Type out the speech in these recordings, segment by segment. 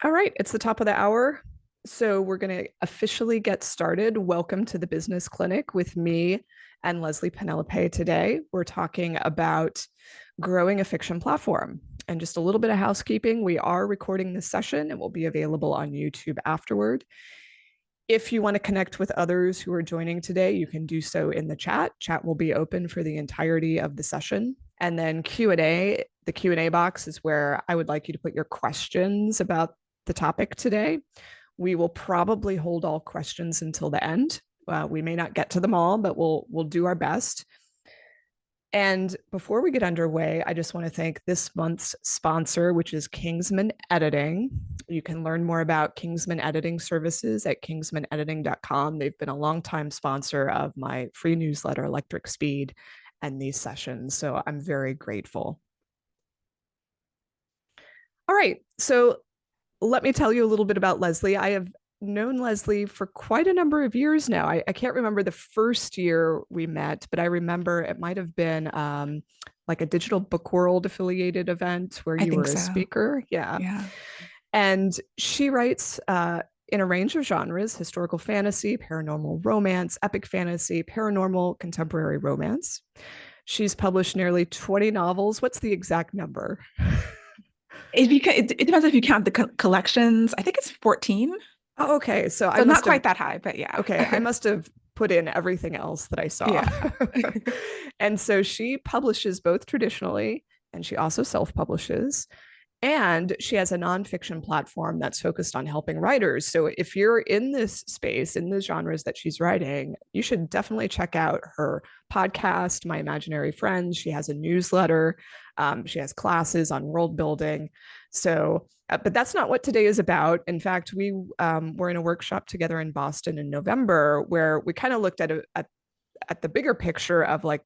All right, it's the top of the hour. So we're going to officially get started. Welcome to the Business Clinic with me and Leslye Penelope today. We're talking about growing a fiction platform. And just a little bit of housekeeping, we are recording this session. It will be available on YouTube afterward. If you want to connect with others who are joining today, you can do so in the chat. Chat will be open for the entirety of the session. And then Q&A, the Q&A box is where I would like you to put your questions about the topic today. We will probably hold all questions until the end. We may not get to them all, but we'll do our best. And before we get underway, I just want to thank this month's sponsor, which is Kingsman Editing. You can learn more about Kingsman Editing services at kingsmanediting.com. They've been a longtime sponsor of my free newsletter, Electric Speed, and these sessions. So I'm very grateful. All right. So let me tell you a little bit about Leslye. I have known Leslye for quite a number of years now. I can't remember the first year we met, but I remember it might have been like a Digital Book World affiliated event where I you think were a so. speaker. Yeah. And she writes in a range of genres: historical fantasy, paranormal romance, epic fantasy, paranormal, contemporary romance. She's published nearly 20 novels. What's the exact number? It depends if you count the collections. I think it's 14. Oh, okay. So I So not must have, quite that high, but yeah. okay, I must have put in everything else that I saw. Yeah. And so she publishes both traditionally and she also self-publishes. And she has a nonfiction platform that's focused on helping writers. So if you're in this space, in the genres that she's writing, you should definitely check out her podcast, My Imaginary Friends. She has a newsletter. She has classes on world building. So, but that's not what today is about. In fact, we were in a workshop together in Boston in November where we kind of looked at the bigger picture of like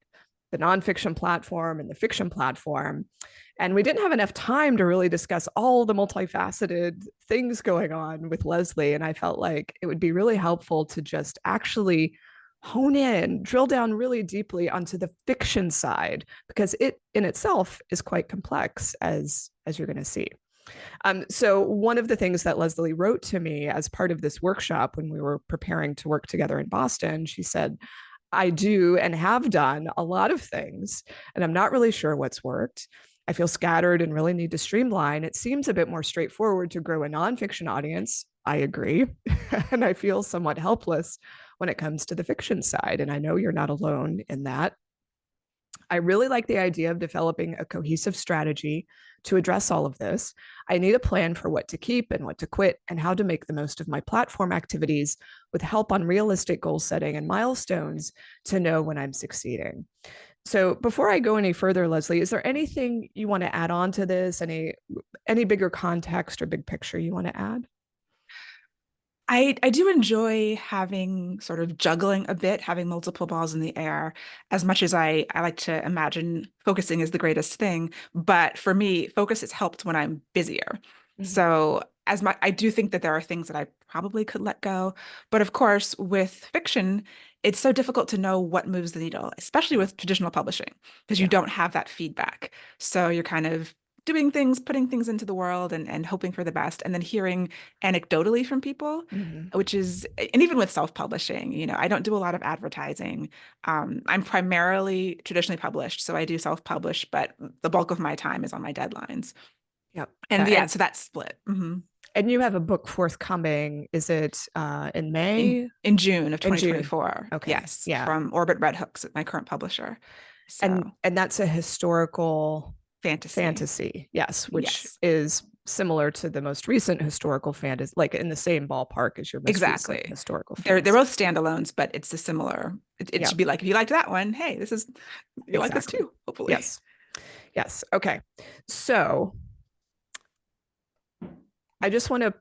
the nonfiction platform and the fiction platform. And we didn't have enough time to really discuss all the multifaceted things going on with Leslye. And I felt like it would be really helpful to just actually hone in, drill down really deeply onto the fiction side, because it in itself is quite complex, as you're going to see. So one of the things that Leslye wrote to me as part of this workshop when we were preparing to work together in Boston, she said, I do and have done a lot of things, and I'm not really sure what's worked. I feel scattered and really need to streamline. It seems a bit more straightforward to grow a nonfiction audience. I agree. And I feel somewhat helpless when it comes to the fiction side. And I know you're not alone in that. I really like the idea of developing a cohesive strategy to address all of this. I need a plan for what to keep and what to quit and how to make the most of my platform activities with help on realistic goal setting and milestones to know when I'm succeeding. So before I go any further, Leslye, is there anything you want to add on to this? Any bigger context or big picture you want to add? I do enjoy having sort of juggling a bit, having multiple balls in the air, as much as I like to imagine focusing is the greatest thing. But for me, focus has helped when I'm busier. Mm-hmm. So I do think that there are things that I probably could let go. But of course, with fiction, it's so difficult to know what moves the needle, especially with traditional publishing, because you Yeah. don't have that feedback. So you're kind of doing things, putting things into the world and hoping for the best, and then hearing anecdotally from people, Mm-hmm. which is, and even with self-publishing, I don't do a lot of advertising. I'm primarily traditionally published, so I do self-publish, but the bulk of my time is on my deadlines. Yep. And yeah, And so that's split. you have a book forthcoming. Is it in In May? in June of In June. 2024. Okay. Yes, Yeah. from Orbit Red Hooks, my current publisher. And So that's a historical fantasy. fantasy, yes, which Yes, is similar to the most recent historical fantasy, like in the same ballpark as your most recent exactly. historical They're fantasy. both standalones, but it's a similar. It Yeah, should be like, if you liked that one, hey, you like this exactly. too, hopefully. Yes. Yes. Okay. So I just want to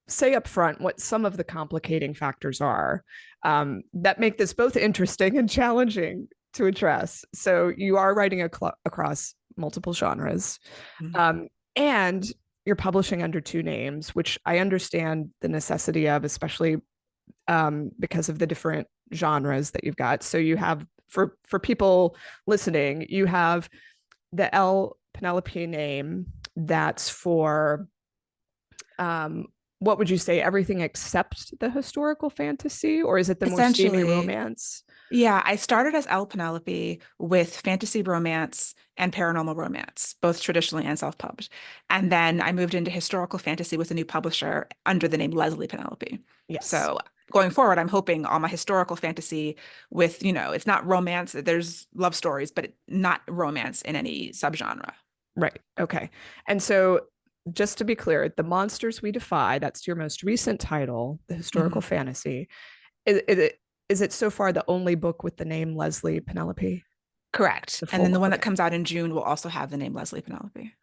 say up front what some of the complicating factors are that make this both interesting and challenging to address. So you are writing across multiple genres, Mhm. um, and you're publishing under two names, which I understand the necessity of, especially because of the different genres that you've got. So you have, for people listening, you have the L Penelope name that's for what would you say, everything except the historical fantasy, or is it the more steamy Essentially, romance? yeah, I started as L. Penelope with fantasy romance and paranormal romance, both traditionally and self-published. And then I moved into historical fantasy with a new publisher under the name Leslye Penelope. Yes. So going forward, I'm hoping all my historical fantasy with, it's not romance, there's love stories, but not romance in any subgenre. Right. Okay. And so, just to be clear, The Monsters We Defy, that's your most recent title, the historical Mhm. fantasy. Is it so far the only book with the name Leslye Penelope? Correct. The And full then the book. one that Okay. comes out in June will also have the name Leslye Penelope.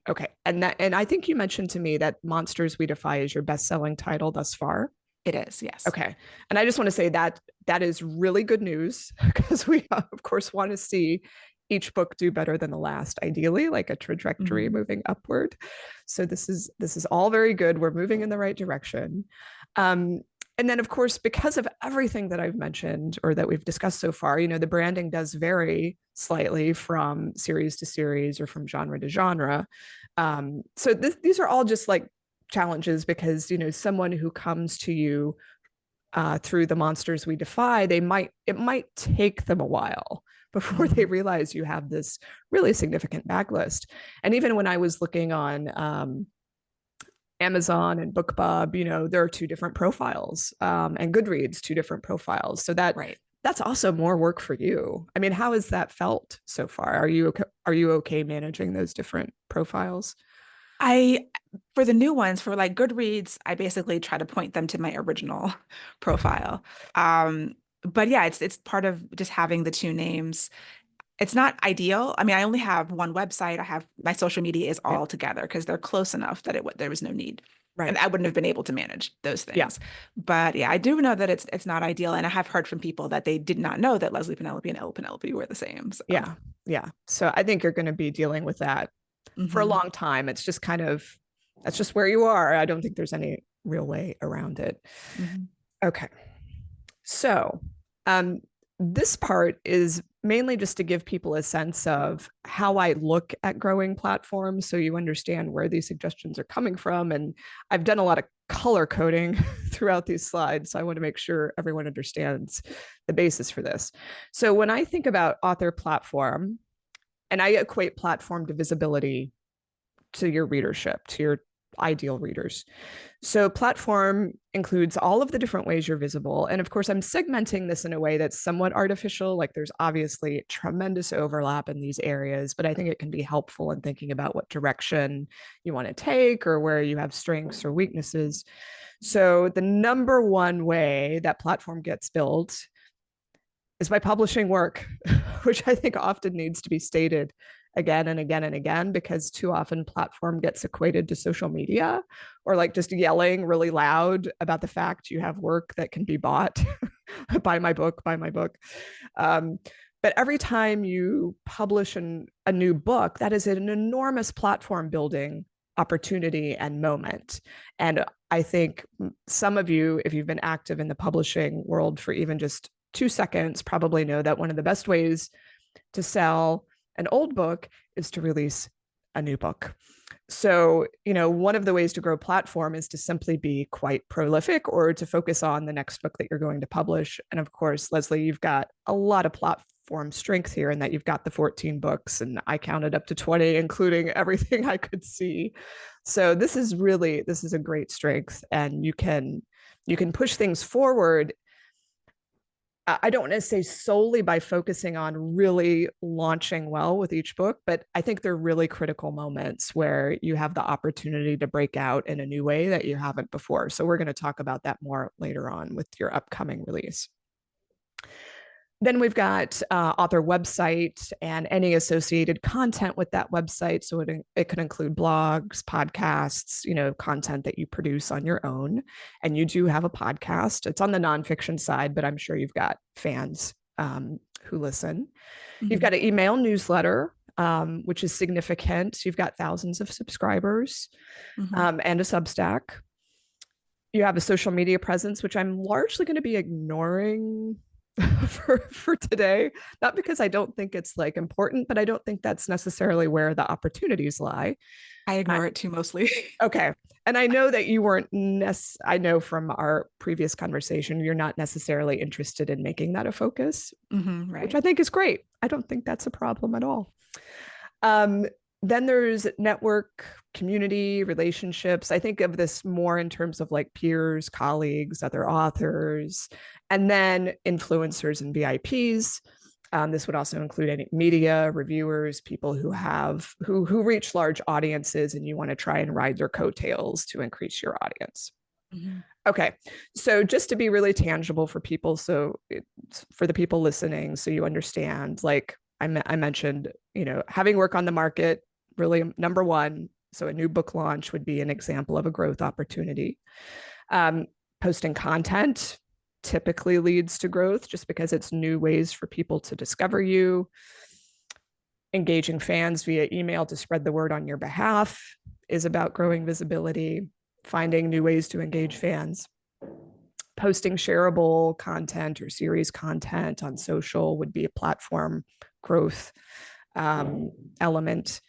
Okay. And I think you mentioned to me that Monsters We Defy is your best-selling title thus far. It is, yes. Okay. And I just want to say that that is really good news because we, of course, want to see each book do better than the last, ideally, like a trajectory Mhm. moving upward. So this is all very good. We're moving in the right direction. Um, and then, of course, because of everything that I've mentioned or that we've discussed so far, the branding does vary slightly from series to series or from genre to genre. So these are all just like challenges because someone who comes to you through The Monsters We Defy, it might take them a while before they Mhm. realize you have this really significant backlist. And even when I was looking on Amazon and BookBub, there are two different profiles, and Goodreads two different profiles. So Right. that's also more work for you. I mean, how has that felt so far? Are you okay managing those different profiles? I, for the new ones, for like Goodreads, I basically try to point them to my original profile. But yeah, it's part of just having the two names. It's not ideal. I mean, I only have one website. I have my social media is Yeah. all together because they're close enough that there was no need. And Right. I wouldn't have been able to manage those Yeah. things. But yeah, I do know that it's not ideal. And I have heard from people that they did not know that Leslye Penelope and L Penelope were the same. So Yeah. Yeah. So I think you're going to be dealing with that for a mhm, long time. It's just that's just where you are. I don't think there's any real way around it. mhm, Okay. So, um, this part is mainly just to give people a sense of how I look at growing platforms so you understand where these suggestions are coming from. And I've done a lot of color coding throughout these slides. So I want to make sure everyone understands the basis for this. So when I think about author platform, and I equate platform to visibility to your readership, to your ideal readers. So, platform includes all of the different ways you're visible. And of course, I'm segmenting this in a way that's somewhat artificial. Like, there's obviously tremendous overlap in these areas, but I think it can be helpful in thinking about what direction you want to take or where you have strengths or weaknesses. So, the number one way that platform gets built is by publishing work, which I think often needs to be stated again and again and again because too often platform gets equated to social media or like just yelling really loud about the fact you have work that can be bought. Buy my book, buy my book. um, but every time you publish a new book, that is an enormous platform building opportunity and moment. And I think some of you, if you've been active in the publishing world for even just 2 seconds, probably know that one of the best ways to sell an old book is to release a new book. So, one of the ways to grow platform is to simply be quite prolific or to focus on the next book that you're going to publish. And of course, Leslye, you've got a lot of platform strength here in that you've got the 14 books, and I counted up to 20, including everything I could see. So this is a great strength, and you can push things forward. I don't want to say solely by focusing on really launching well with each book, but I think they're really critical moments where you have the opportunity to break out in a new way that you haven't before. So we're going to talk about that more later on with your upcoming release. Then we've got author website and any associated content with that website. So it can include blogs, podcasts, content that you produce on your own. And you do have a podcast. It's on the nonfiction side, but I'm sure you've got fans who listen. You've mhm, got an email newsletter, which is significant. You've got thousands of subscribers, mhm. and a Substack. You have a social media presence, which I'm largely going to be ignoring for today. Not because I don't think it's like important, but I don't think that's necessarily where the opportunities lie. I I, ignore it too mostly. okay. And I know that you weren't I know from our previous conversation, you're not necessarily interested in making that a focus, which Right. I think is great. I don't think that's a problem at all. Um, then there's network, community, relationships. I think of this more in terms of like peers, colleagues, other authors, and then influencers and VIPs. This would also include any media, reviewers, people who have who reach large audiences, and you want to try and ride their coattails to increase your audience. Mhm. Okay, so just to be really tangible for people, so for the people listening, so you understand, like I mentioned, having work on the market, really number one. So a new book launch would be an example of a growth opportunity. Um, Posting content typically leads to growth just because it's new ways for people to discover you. Engaging fans via email to spread the word on your behalf is about growing visibility, finding new ways to engage fans. Posting shareable content or series content on social would be a platform growth um, element.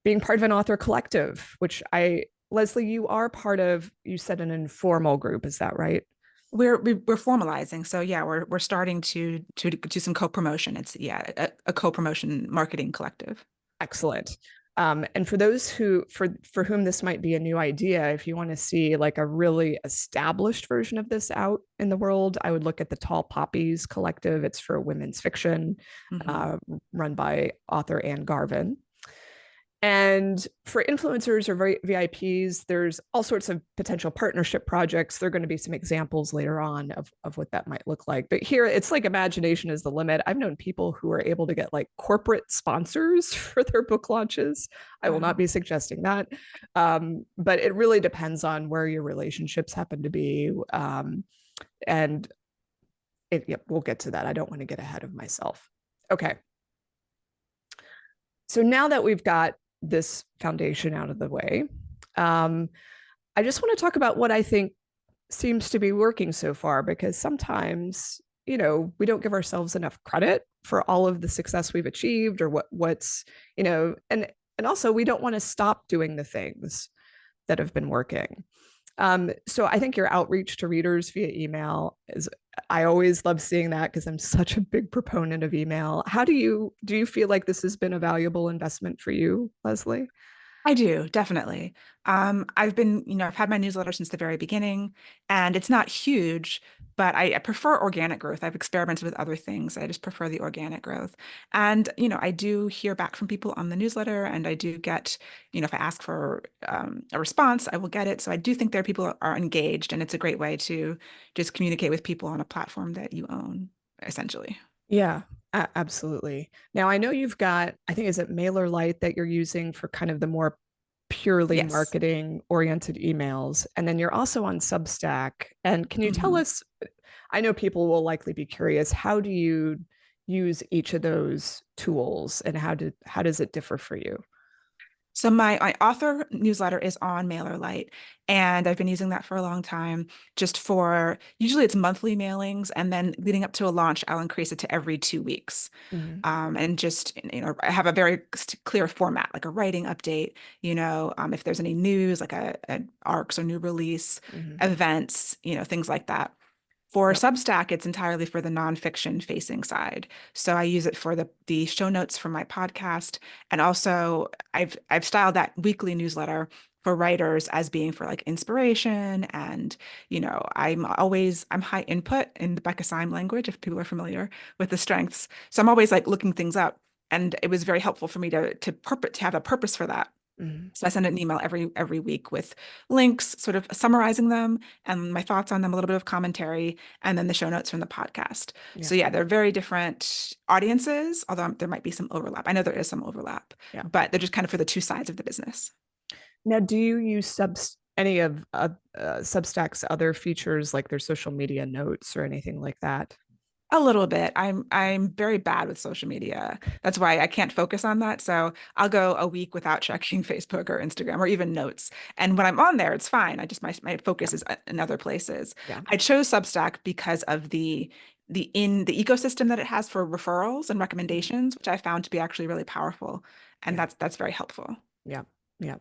Being part of an author collective, which Leslye, you are part of, you said an informal group, is that right? We're formalizing. So yeah, we're starting to do some co-promotion. It's yeah, a co-promotion marketing collective. Excellent. And for those for whom this might be a new idea, if you want to see like a really established version of this out in the world, I would look at the Tall Poppies Collective. It's for women's fiction, Mhm. uh, run by author Anne Garvin. And for influencers or VIPs, there's all sorts of potential partnership projects. There are going to be some examples later on of what that might look like. But here, it's like imagination is the limit. I've known people who are able to get like corporate sponsors for their book launches. I will not Wow. be suggesting that. But it really depends on where your relationships happen to be. And we'll get to that. I don't want to get ahead of myself. Okay. So now that we've got this foundation out of the way, um, I just want to talk about what I think seems to be working so far, because sometimes, we don't give ourselves enough credit for all of the success we've achieved or what's, and also we don't want to stop doing the things that have been working. So I think your outreach to readers via email is, I always love seeing that because I'm such a big proponent of email. How do you feel like this has been a valuable investment for you, Leslye? I do, definitely. I've had my newsletter since the very beginning, and it's not huge, but I prefer organic growth. I've experimented with other things. I just prefer the organic growth. And, I do hear back from people on the newsletter, and I do get, if I ask for a response, I will get it. So I do think there are people who are engaged, and it's a great way to just communicate with people on a platform that you own, essentially. Yeah, absolutely. Now I know you've got, I think, is it MailerLite that you're using for kind of the more purely Yes. marketing oriented emails. And then you're also on Substack. And can you tell Mhm. us, I know people will likely be curious, how do you use each of those tools and how does it differ for you? So my author newsletter is on MailerLite, and I've been using that for a long time. Just for usually it's monthly mailings, and then leading up to a launch, I'll increase it to every 2 weeks. Mhm. And just I have a very clear format, like a writing update. If there's any news, like a arcs or new release, Mhm. events, things like that. For Yep. Substack, it's entirely for the nonfiction facing side. So I use it for the show notes for my podcast, and also I've styled that weekly newsletter for writers as being for like inspiration, and I'm high input in the Becca Syme language if people are familiar with the strengths. So I'm always like looking things up, and it was very helpful for me to have a purpose for that. Mhm. So I send an email every week with links, sort of summarizing them and my thoughts on them, a little bit of commentary, and then the show notes from the podcast. Yeah. So yeah, they're very different audiences, although there might be some overlap. I know there is some overlap, Yeah. but they're just kind of for the two sides of the business. Now, do you use any of Substack's other features like their social media notes or anything like that? A little bit. I'm very bad with social media. That's why I can't focus on that. So I'll go a week without checking Facebook or Instagram or even notes. And when I'm on there, it's fine. I just my Yeah. focus is in other places. Yeah. I chose Substack because of the the ecosystem that it has for referrals and recommendations, which I found to be actually really powerful. And Yeah. that's very helpful. Yeah. Yeah.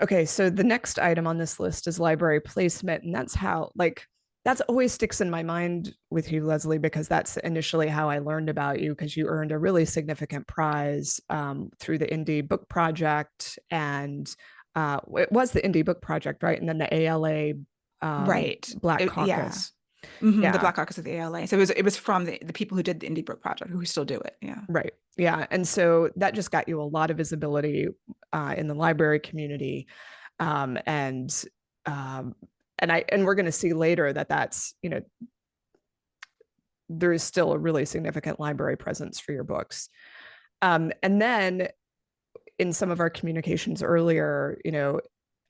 Okay, so the next item on this list is library placement, and that's how like that's always sticks in my mind with you, Leslye, because that's initially how I learned about you because you earned a really significant prize through the Indie Book Project, and it was the Indie Book Project, right? And then the ALA Right. Black Yeah. Caucus. The Yeah, Black Caucus of the ALA. So it was from the people who did the Indie Book Project who still do it. Yeah. right. Yeah, and so that just got you a lot of visibility in the library community, and um, and we're going to see later that that's there is still a really significant library presence for your books. And then in some of our communications earlier,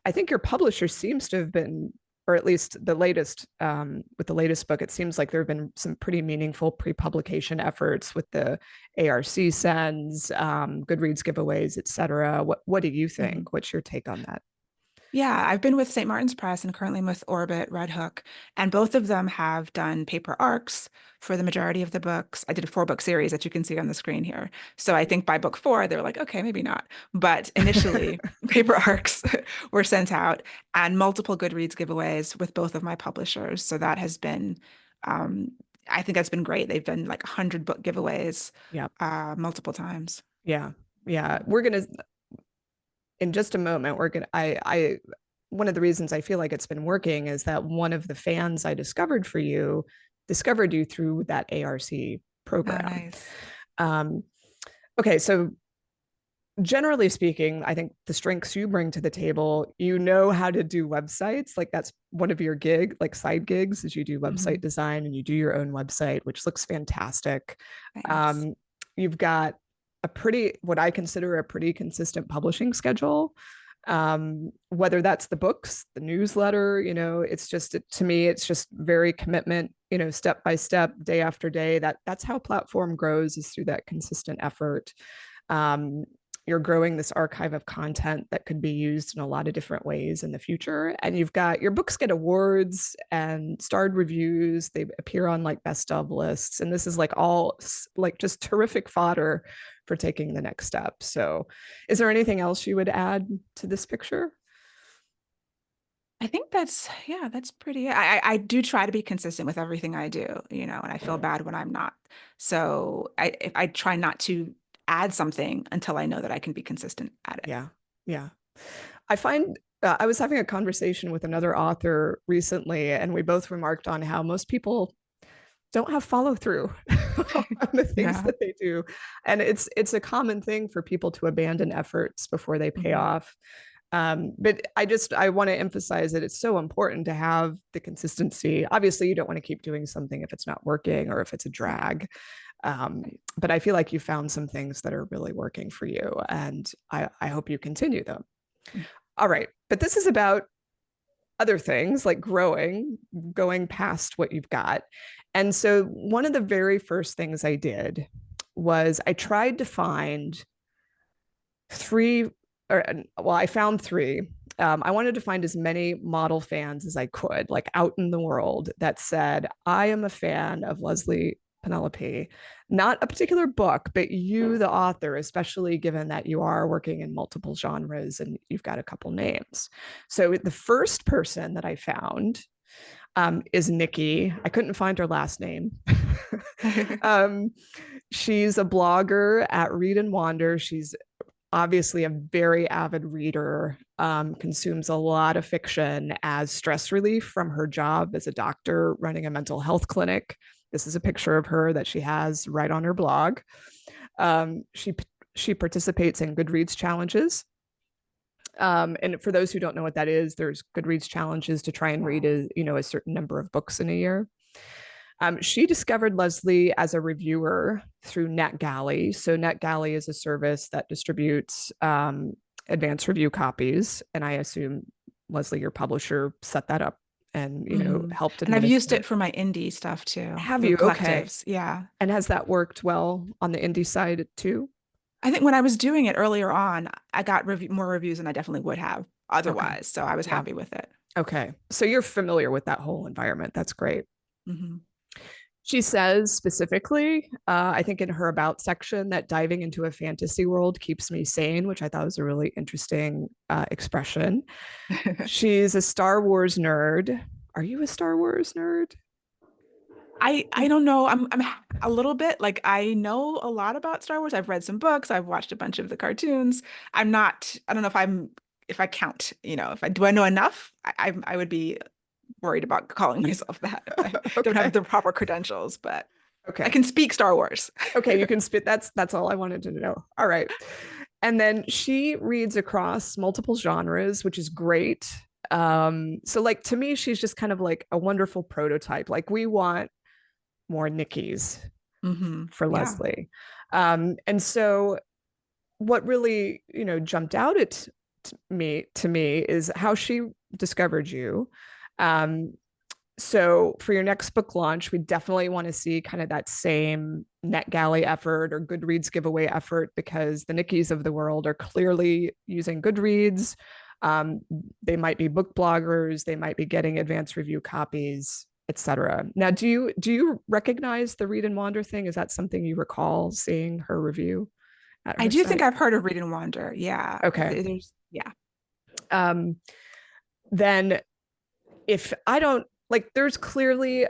I think your publisher seems to have been, or at least the latest with the latest book, it seems like there have been some pretty meaningful pre-publication efforts with the ARC sends, Goodreads giveaways, et cetera. What do you Mhm. think? What's your take on that? Yeah, I've been with St. Martin's Press and currently I'm with Orbit Red Hook, and both of them have done paper arcs for the majority of the books. I did a 4 book series that you can see on the screen here. So I think by book 4, they were like, okay, maybe not. But initially, paper arcs were sent out and multiple Goodreads giveaways with both of my publishers. So that has been, um, I think that's been great. They've done like 100 book giveaways Yeah, multiple times. yeah, yeah. We're gonna in just a moment. We're gonna I one of the reasons I feel like it's been working is that one of the fans I discovered for you discovered you through that ARC Oh, program. nice. Um, okay, so generally speaking, I think the strengths you bring to the table, you know how to do websites. Like that's one of your like side gigs is you do website Mhm. design and you do your own website, which looks fantastic. Thanks. You've got what I consider a pretty consistent publishing schedule. Whether that's the books, the newsletter, it's just to me, it's just very commitment, step by step, day after day. That's how platform grows is through that consistent effort. Um, you're growing this archive of content that could be used in a lot of different ways in the future. And you've got your books get awards and starred reviews. They appear on like best of lists. And this is like all like just terrific fodder for taking the next step. So is there anything else you would add to this picture? I think yeah, that's pretty. I do try to be consistent with everything I do, and I feel bad when I'm not. So I try not to add something until I know that I can be consistent at it. Yeah. Yeah. I find I was having a conversation with another author recently, and we both remarked on how most people don't have follow through on the things Yeah. that they do, and it's a common thing for people to abandon efforts before they pay Mhm. off. But I want to emphasize that it's so important to have the consistency. Obviously, you don't want to keep doing something if it's not working or if it's a Right. drag. Right. But I feel like you found some things that are really working for you, and I hope you continue them. All right. But this is about other things like growing, going past what you've got. And so, one of the very first things I did was I tried to find three, or well, I found three. I wanted to find as many model fans as I could, like out in the world, that said, I am a fan of Leslye Penelope, not a particular book, but you, the author, especially given that you are working in multiple genres and you've got a couple names. So the first person that I found is Nikki. I couldn't find her last name. um, she's a blogger at Read and Wander. She's obviously a very avid reader, consumes a lot of fiction as stress relief from her job as a doctor running a mental health clinic. This is a picture of her that she has right on her blog. She participates in Goodreads challenges. And for those who don't know what that is, there's Goodreads challenges to try and read a certain number of books in a year. She discovered Leslye as a reviewer through NetGalley. So NetGalley is a service that distributes advanced review copies, and I assume Leslye, your publisher, set that up and Mhm. helped And I've used it administer. for my indie stuff too, Have the you? Okay. collectives. Yeah. And has that worked well on the indie side too? I think when I was doing it earlier on, I got more reviews than I definitely would have Okay. otherwise. So I was Yeah. happy with it. Okay. So you're familiar with that whole environment. That's great. Hmm. She says specifically, I think in her about section, that diving into a fantasy world keeps me sane, which I thought was a really interesting expression. She's a Star Wars nerd. Are you a Star Wars nerd? I don't know. I'm a little bit like I know a lot about Star Wars. I've read some books. I've watched a bunch of the cartoons. I'm not. I don't know if I count. If I do I know enough. I would be worried about calling myself that if I don't have Okay. the proper credentials. But I Okay. can speak Star Wars. Okay, you can spit. That's all I wanted to know. All right. And then she reads across multiple genres, which is great. So like to me, she's just kind of like a wonderful prototype. Like we want more Nickies for Yeah. Leslye. And so what really, jumped out at to me is how she discovered you. Um, so for your next book launch, we definitely want to see kind of that same NetGalley effort or Goodreads giveaway effort, because the Nickies of the world are clearly using Goodreads. Um, they might be book bloggers, they might be getting advanced review copies, etc. Now, do you recognize the Read and Wander thing? Is that something you recall seeing her review at I her do think site? I've heard of Read and Wander. Yeah. Okay. Yeah. Um, then if I don't like, there's clearly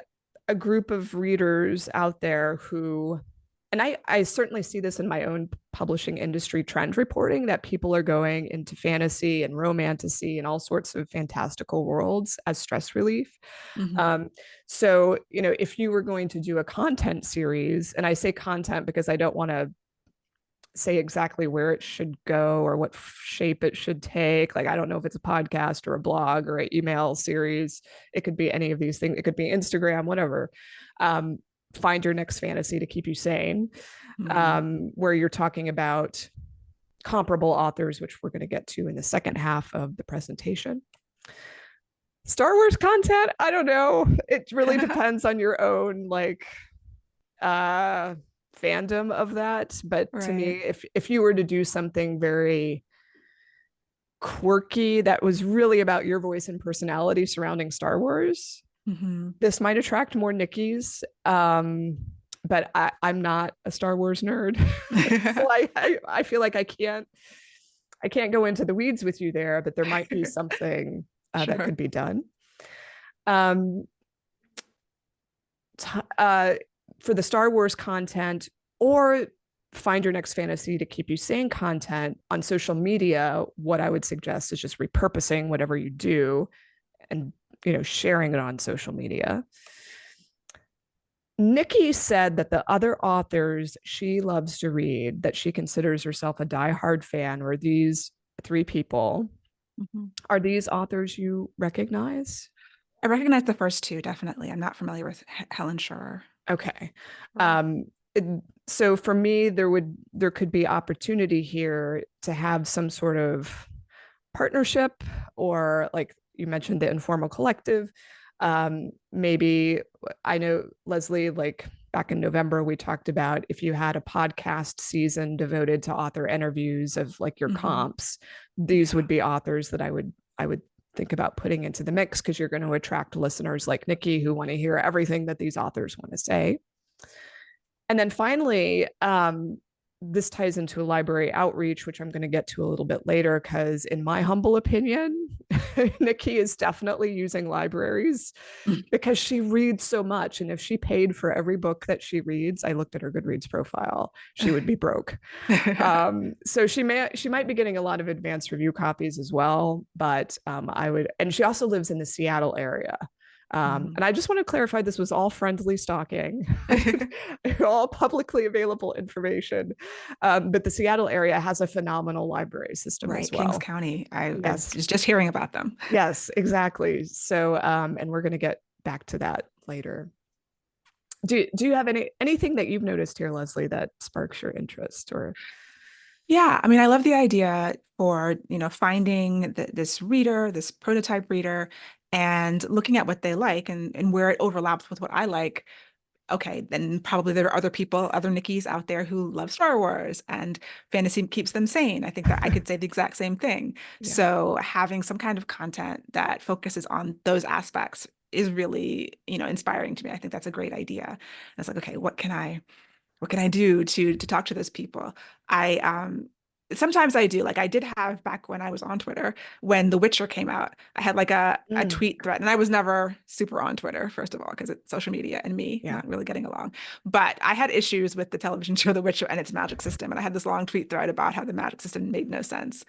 a group of readers out there who, and I certainly see this in my own publishing industry trend reporting, that people are going into fantasy and romantasy and all sorts of fantastical worlds as stress relief. Hmm. Um, so, if you were going to do a content series, and I say content because I don't want to say exactly where it should go or what shape it should take. Like, I don't know if it's a podcast or a blog or an email series. It could be any of these things. It could be Instagram, whatever. Um, find your next fantasy to keep you sane, Hmm. where you're talking about comparable authors, which we're going to get to in the second half of the presentation. Star Wars content, I don't know. It really depends on your own, like, uh fandom of that. But to me, Right. if you were to do something very quirky that was really about your voice and personality surrounding Star Wars, Hmm. this might attract more Nickies. But I'm not a Star Wars nerd. So I feel like I can't go into the weeds with you there, but there might be something that Sure. could be done. Um, uh, for the Star Wars content, or find your next fantasy to keep you sane content on social media, what I would suggest is just repurposing whatever you do and sharing it on social media. Nikki said that the other authors she loves to read, that she considers herself a diehard fan, were these three people. Mhm. Are these authors you recognize? I recognize the first two, definitely. I'm not familiar with Helen Schurer. Okay. Sure. Um, it, so for me, there could be opportunity here to have some sort of partnership, or like you mentioned, the informal collective. Maybe I know, Leslye, like back in November, we talked about if you had a podcast season devoted to author interviews of like your Hmm. comps, these Yeah. would be authors that I would think about putting into the mix, because you're going to attract listeners like Nikki who want to hear everything that these authors want to say. And then finally, this ties into library outreach, which I'm going to get to a little bit later, because in my humble opinion, Nikki is definitely using libraries because she reads so much. And if she paid for every book that she reads, I looked at her Goodreads profile, she would be broke. So she might be getting a lot of advanced review copies as well. But I would, and she also lives in the Seattle area. Mhm. And I just want to clarify, this was all friendly stalking, all publicly available information. But the Seattle area has a phenomenal library system as Right, Kings well. County. I Yes, was just hearing about them. yes, exactly. So, and we're going to get back to that later. Do you have anything that you've noticed here, Leslye, that sparks your interest? Or Yeah, I mean, I love the idea for, finding this reader, this prototype reader, and looking at what they like and where it overlaps with what I like. Okay, then probably there are other people, other Nickies out there who love Star Wars and fantasy keeps them sane. I think that I could say the exact same thing. yeah, So having some kind of content that focuses on those aspects is really, inspiring to me. I think that's a great idea. And it's like, okay, what can I do to talk to those people? I sometimes I do. Like I did have back when I was on Twitter, when The Witcher came out, I had like a Mm, tweet thread. And I was never super on Twitter, first of all, because it's social media and me yeah. not really getting along. But I had issues with the television show The Witcher and its magic system. And I had this long tweet thread about how the magic system made no sense.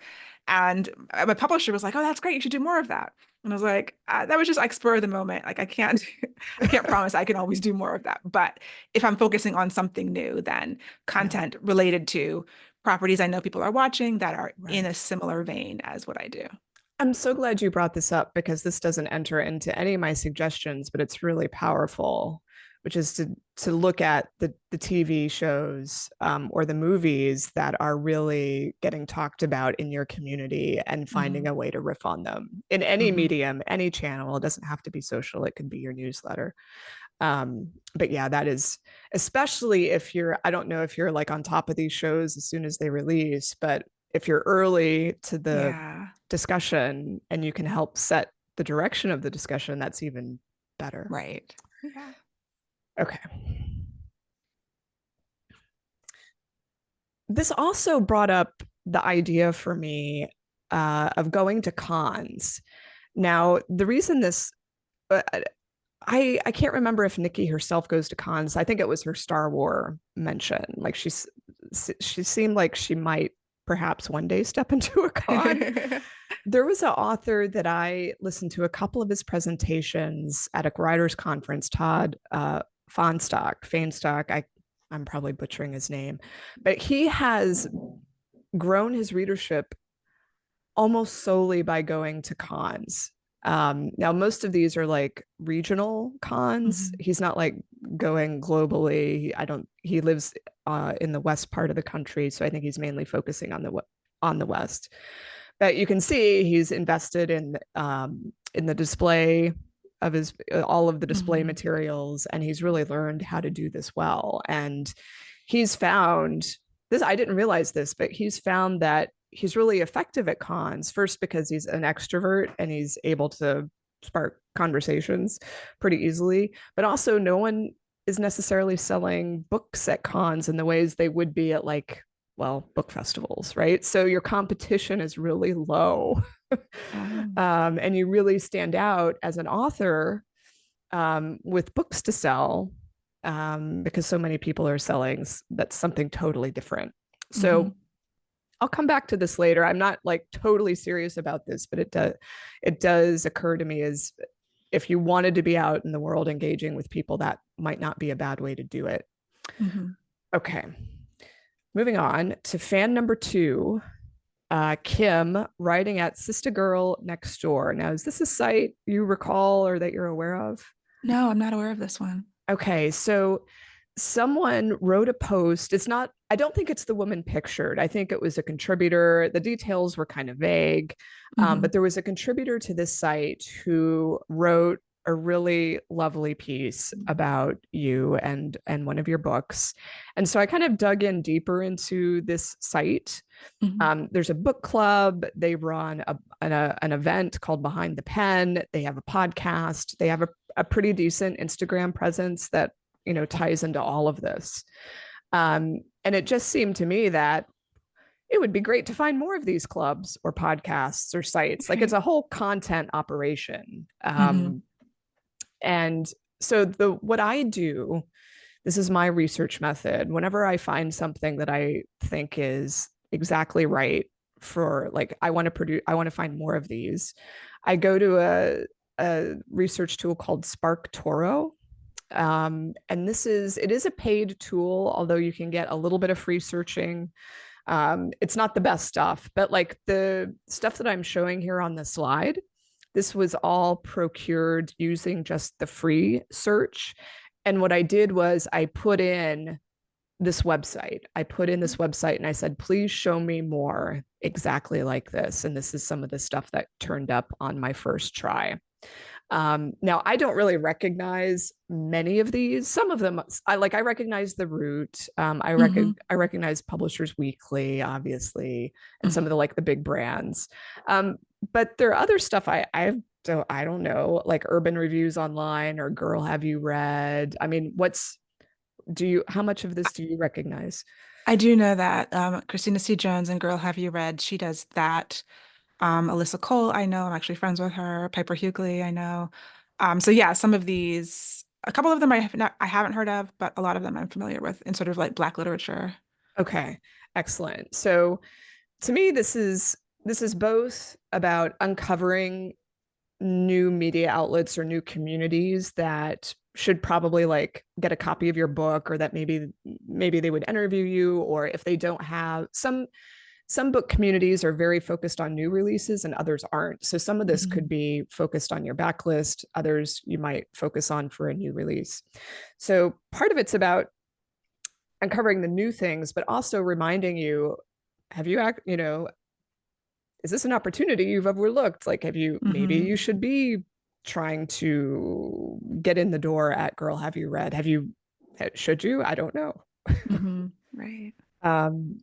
And my publisher was like, "Oh, that's great. You should do more of that." And I was like, that was just like spur of the moment. Like I can't, I can't promise I can always do more of that. But if I'm focusing on something new, then Yeah. content related to properties I know people are watching that are in Right. a similar vein as what I do. I'm so glad you brought this up because this doesn't enter into any of my suggestions, but it's really powerful, which is to look at the TV shows or the movies that are really getting talked about in your community and finding Hmm. a way to riff on them in any Hmm. medium, any channel. It doesn't have to be social, it could be your newsletter. But yeah, that is, especially if you're, I don't know if you're like on top of these shows as soon as they release, but if you're early to the Yeah, discussion and you can help set the direction of the discussion, that's even better. right. Yeah. Okay. This also brought up the idea for me of going to cons. Now, the reason this, uh, I can't remember if Nikki herself goes to cons. I think it was her Star Wars mention. Like she seemed like she might perhaps one day step into a con. There was an author that I listened to a couple of his presentations at a writers conference, Todd Fainstock. I'm probably butchering his name, but he has grown his readership almost solely by going to cons. Now, most of these are like regional cons. Hmm. He's not like going globally. He lives in the west part of the country. So I think he's mainly focusing on the west. But you can see he's invested in the display of his all of the display Hmm. materials, and he's really learned how to do this well. And he's found this, I didn't realize this, but he's found that he's really effective at cons, first because he's an extrovert and he's able to spark conversations pretty easily, but also no one is necessarily selling books at cons in the ways they would be at like, well, book festivals, right? So your competition is really low. Um, And you really stand out as an author with books to sell because so many people are selling that's something totally different. mhm. So I'll come back to this later. I'm not like totally serious about this, but it does occur to me as if you wanted to be out in the world engaging with people, that might not be a bad way to do it. Mhm. Okay. Moving on to fan number 2, Kim writing at Sister Girl Next Door. Now, is this a site you recall or that you're aware of? No, I'm not aware of this one. Okay, so someone wrote a post. It's not, I don't think it's the woman pictured. I think it was a contributor. The details were kind of vague, but Hmm. there was a contributor to this site who wrote a really lovely piece about you and one of your books. And so I kind of dug in deeper into this site. Hmm. There's a book club. They run an event called Behind the Pen. They have a podcast. They have a pretty decent Instagram presence that ties into all of this. And it just seemed to me that it would be great to find more of these clubs or podcasts or sites. Like it's Okay. a whole content operation. Hmm. And so what I do, this is my research method. Whenever I find something that I think is exactly right for like I want to find more of these, I go to a research tool called Spark Toro. And it is a paid tool, although you can get a little bit of free searching. It's not the best stuff, but like the stuff that I'm showing here on the slide, this was all procured using just the free search. And what I did was I put in this website. I put in this website and I said, please show me more exactly like this. And this is some of the stuff that turned up on my first try. Now I don't really recognize many of these. Some of them I recognize The Root. Hmm. I recognize Publishers Weekly, obviously, and some of Hmm. the like the big brands. But there are other stuff I So I don't know, like urban reviews online or girl have you read? I mean, how much of this do you recognize? I do know that Christina C. Jones and Girl Have You Read, she does that. Alyssa Cole, I know, I'm actually friends with her. Piper Hughley, I know. So yeah, some of these, a couple of them I haven't heard of, but a lot of them I'm familiar with in sort of like Black literature. Okay, excellent. So to me, this is both about uncovering new media outlets or new communities that should probably like get a copy of your book, or that maybe they would interview you, or if they don't have some book communities are very focused on new releases and others aren't. So some of this could Mhm. be focused on your backlist, others you might focus on for a new release. So part of it's about uncovering the new things, but also reminding you, have you is this an opportunity you've overlooked? Like, maybe Mhm. you should be trying to get in the door at Girl Have You Read? Should you? I don't know. Mhm. Right. Um,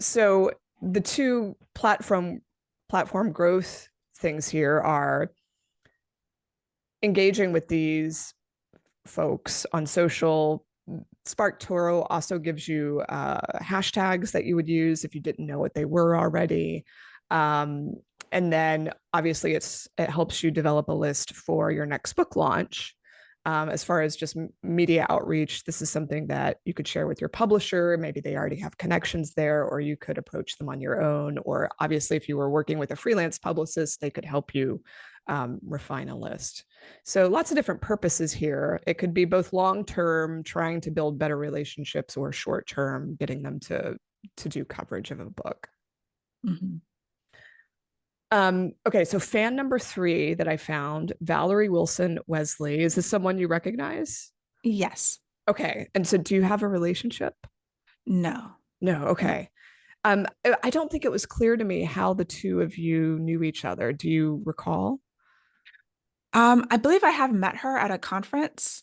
so the two platform growth things here are engaging with these folks on social. Spark Toro also gives you hashtags that you would use if you didn't know what they were already. Um, and then obviously it helps you develop a list for your next book launch. As far as just media outreach, this is something that you could share with your publisher. Maybe they already have connections there, or you could approach them on your own. Or obviously, if you were working with a freelance publicist, they could help you refine a list. So lots of different purposes here. It could be both long term, trying to build better relationships, or short term, getting them to do coverage of a book. Mhm. Okay, so fan number 3 that I found, Valerie Wilson Wesley. Is this someone you recognize? Yes. Okay, and so do you have a relationship? No. No. No. Okay. I don't think it was clear to me how the two of you knew each other. Do you recall? I believe I have met her at a conference,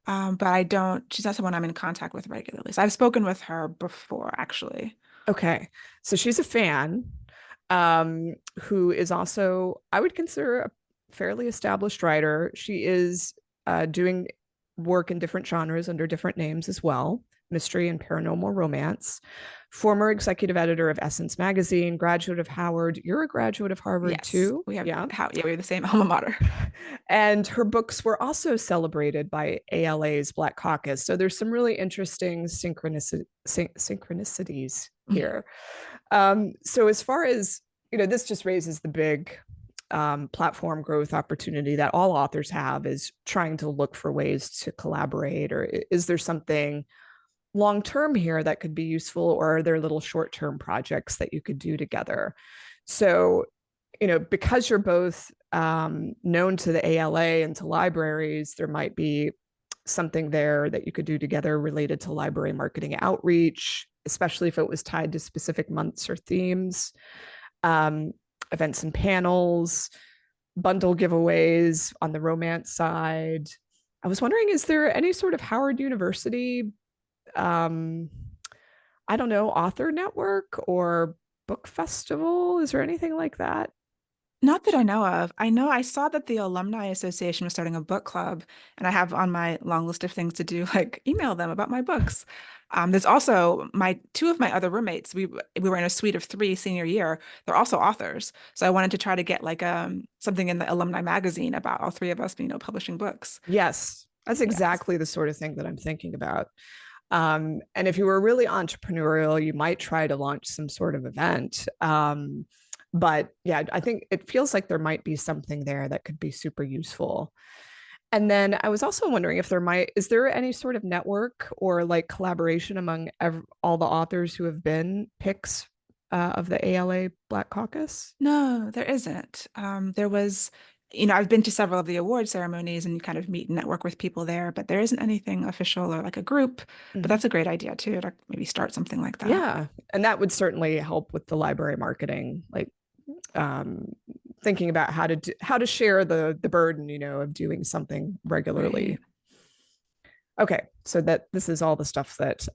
but she's not someone I'm in contact with regularly. So I've spoken with her before, actually. Okay. So she's a fan who is also, I would consider, a fairly established writer. She is doing work in different genres under different names as well, mystery and paranormal romance. Former executive editor of Essence Magazine, graduate of Howard. You're a graduate of Harvard Yes, too. Yeah. we have the same alma mater. And her books were also celebrated by ALA's Black Caucus. So there's some really interesting synchronicities here. So as far as, this just raises the big platform growth opportunity that all authors have, is trying to look for ways to collaborate, or is there something long term here that could be useful, or are there little short term projects that you could do together? So, because you're both known to the ALA and to libraries, there might be something there that you could do together related to library marketing outreach, especially if it was tied to specific months or themes, um, events and panels, bundle giveaways on the romance side. I was wondering, is there any sort of Howard University, um, I don't know, author network or book festival? Is there anything like that? Not that I know of. I know I saw that the Alumni Association was starting a book club, and I have on my long list of things to do, like email them about my books. There's also my two of my other roommates. We were in a suite of three senior year. They're also authors, so I wanted to try to get like something in the alumni magazine about all three of us, publishing books. Yes, that's Yes. exactly the sort of thing that I'm thinking about. And if you were really entrepreneurial, you might try to launch some sort of event. But yeah, I think it feels like there might be something there that could be super useful. And then I was also wondering if is there any sort of network or like collaboration among all the authors who have been picks of the ALA Black Caucus? No, there isn't. There was, I've been to several of the award ceremonies and you kind of meet and network with people there, but there isn't anything official or like a group. But Mhm. that's a great idea too, to maybe start something like that. Yeah, and that would certainly help with the library marketing, like um, thinking about how to share the burden, of doing something regularly. Right. Okay, so that this is all the stuff that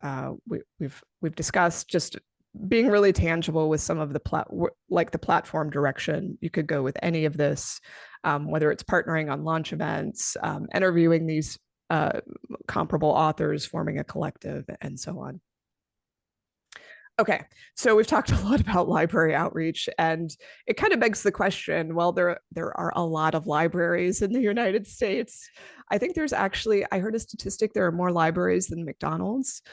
we've discussed. Just being really tangible with some of like the platform direction. You could go with any of this, whether it's partnering on launch events, interviewing these comparable authors, forming a collective, and so on. Okay, so we've talked a lot about library outreach, and it kind of begs the question, well, there are a lot of libraries in the United States. I think there's actually, I heard a statistic, there are more libraries than McDonald's.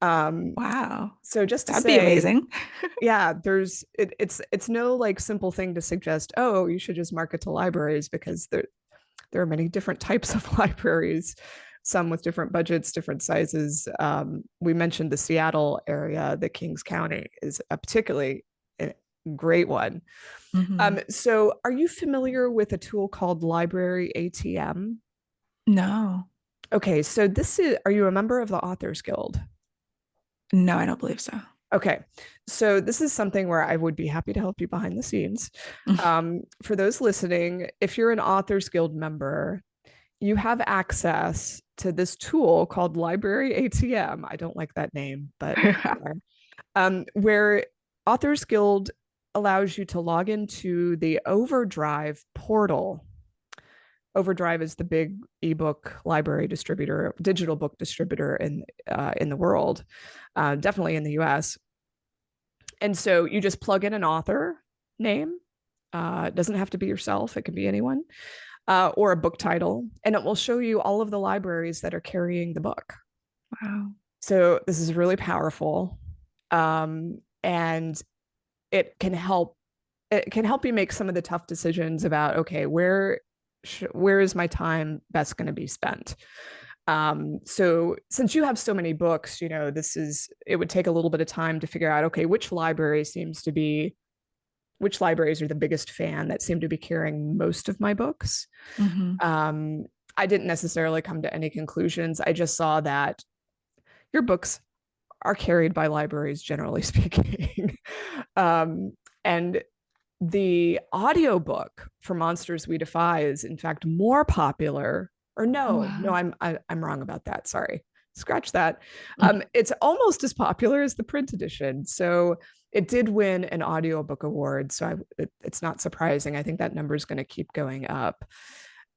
Um, Wow. so just to That'd be say, amazing. yeah, it's no like simple thing to suggest, oh, you should just market to libraries, because there are many different types of libraries, some with different budgets, different sizes. We mentioned the Seattle area, the Kings County is a particularly great one. Hmm. So are you familiar with a tool called Library ATM? No, Okay, so are you a member of the Authors Guild? no, I don't believe so. Okay, so this is something where I would be happy to help you behind the scenes. For those listening, if you're an Authors Guild member, you have access to this tool called Library ATM. I don't like that name, but where Authors Guild allows you to log into the Overdrive portal. Overdrive is the big ebook library distributor, digital book distributor in the world, definitely in the U.S. And so you just plug in an author name. It doesn't have to be yourself; it can be anyone, or a book title, and it will show you all of the libraries that are carrying the book. Wow. So this is really powerful, and it can help. It can help you make some of the tough decisions about, okay, where is my time best going to be spent. So since you have so many books, it would take a little bit of time to figure out, okay, which libraries are the biggest fan that seem to be carrying most of my books. Hmm. Um, I didn't necessarily come to any conclusions. I just saw that your books are carried by libraries, generally speaking. um, and the audiobook for Monsters We Defy is, in fact, more popular. Or no, Wow. I'm wrong about that. Sorry, scratch that. It's almost as popular as the print edition. So it did win an audiobook award. So it's not surprising. I think that number is going to keep going up.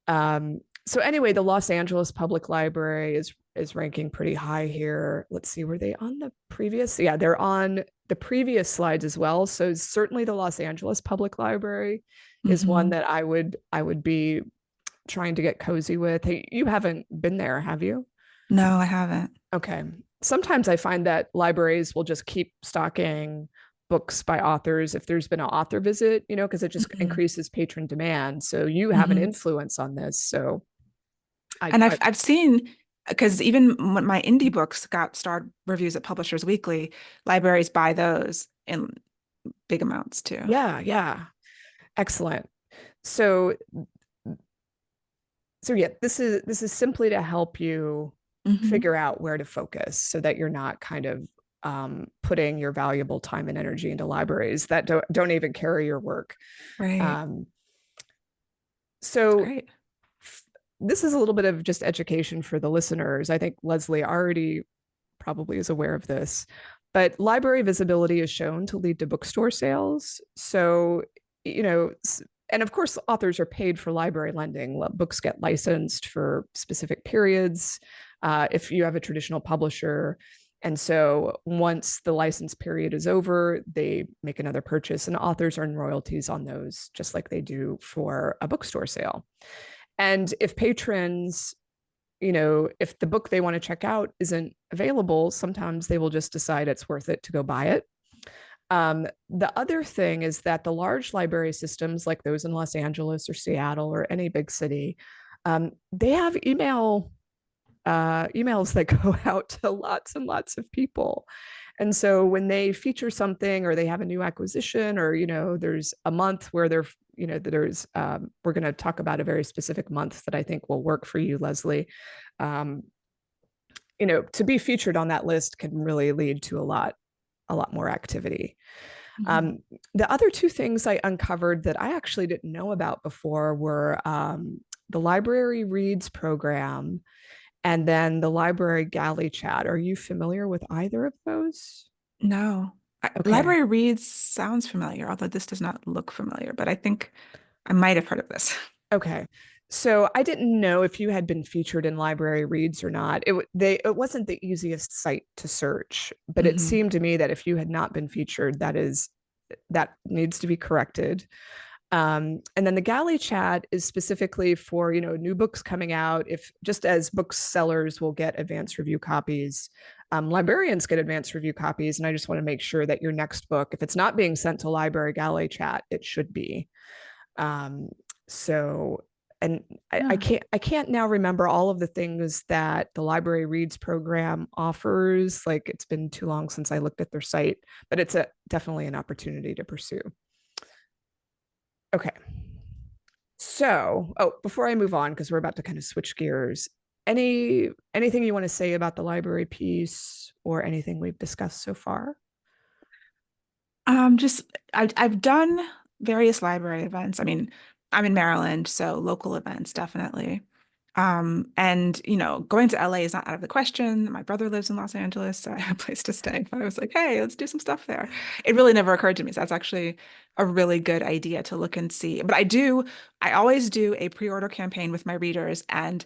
So anyway, the Los Angeles Public Library is ranking pretty high here. Let's see, were they on the previous? Yeah, they're on the previous slides as well. So certainly the Los Angeles Public Library is one Hmm. that I would be trying to get cozy with. Hey, you haven't been there, have you? No, I haven't. Okay. Sometimes I find that libraries will just keep stocking books by authors if there's been an author visit, because it just Hmm. increases patron demand. So you have an Hmm. influence on this. So I, And I I've seen, because even when my indie books got starred reviews at Publishers Weekly, libraries buy those in big amounts too. yeah, yeah. Excellent. So yeah, this is simply to help you Hmm. figure out where to focus so that you're not kind of putting your valuable time and energy into libraries that don't even carry your work. Right. Um, That's so great. this is a little bit of just education for the listeners. I think Leslye already probably is aware of this, but library visibility is shown to lead to bookstore sales. So, you know, and of course, authors are paid for library lending. Books get licensed for specific periods if you have a traditional publisher. And so once the license period is over, they make another purchase, and authors earn royalties on those, just like they do for a bookstore sale. And if patrons, if the book they want to check out isn't available, sometimes they will just decide it's worth it to go buy it. The other thing is that the large library systems, like those in Los Angeles or Seattle or any big city, they have emails that go out to lots and lots of people. And so when they feature something, or they have a new acquisition, or there's a month where we're going to talk about a very specific month that I think will work for you, Leslye. Um, to be featured on that list can really lead to a lot more activity. Hmm. Um, the other two things I uncovered that I actually didn't know about before were the Library Reads program and then the Library Galley Chat. Are you familiar with either of those? No. Okay. Library Reads sounds familiar, although this does not look familiar, but I think I might have heard of this. Okay. So I didn't know if you had been featured in Library Reads or not. It wasn't the easiest site to search, but it Hmm. seemed to me that if you had not been featured, that needs to be corrected. And then the galley chat is specifically for, new books coming out. If just as booksellers will get advanced review copies, librarians get advanced review copies. And I just want to make sure that your next book, if it's not being sent to library galley chat, it should be. Um, so, and Yeah. I can't now remember all of the things that the library reads program offers. Like it's been too long since I looked at their site, but it's definitely an opportunity to pursue. Okay. So, before I move on, because we're about to kind of switch gears, anything you want to say about the library piece or anything we've discussed so far? Just I've done various library events. I mean, I'm in Maryland, so local events definitely. And going to LA is not out of the question. My brother lives in Los Angeles, so I have a place to stay. But I was like, hey, let's do some stuff there. It really never occurred to me. So that's actually a really good idea to look and see. But I always do a pre-order campaign with my readers and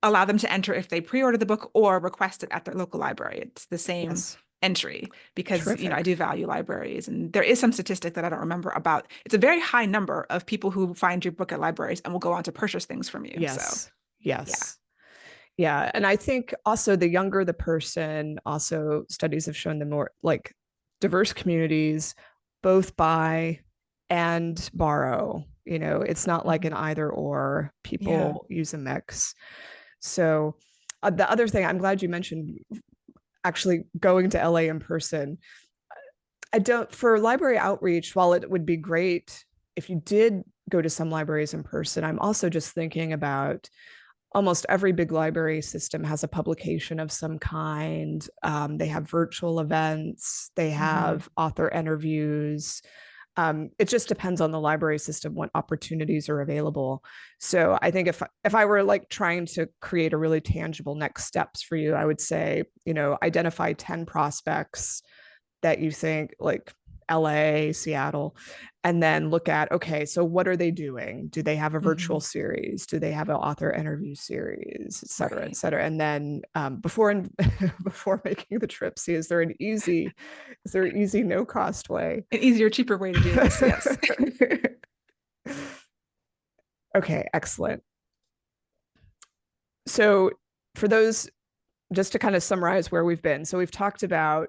allow them to enter if they pre-order the book or request it at their local library. It's the same Yes. entry because I Terrific. do value libraries, and there is some statistic that I don't remember about. It's a very high number of people who find your book at libraries and will go on to purchase things from you. So Yes. yeah. Yes. Yeah. And I think also the younger the person, also studies have shown the more like diverse communities both buy and borrow. It's not like Mhm. an either or, Yeah. people use a mix. So, the other thing I'm glad you mentioned actually going to LA in person. I don't, for library outreach, while it would be great if you did go to some libraries in person, I'm also just thinking about almost every big library system has a publication of some kind. They have virtual events, they Hmm. have author interviews. It just depends on the library system what opportunities are available. So I think if I were like trying to create a really tangible next steps for you, I would say, identify 10 prospects that you think like LA, Seattle, and then look at, okay, so what are they doing? Do they have a virtual Hmm. series? Do they have an author interview series, et cetera, et Right. cetera? And then before making the trip, see, is there an easy no cost way? An easier, cheaper way to do this. Yes. Okay, excellent. So for those, just to kind of summarize where we've been. So we've talked about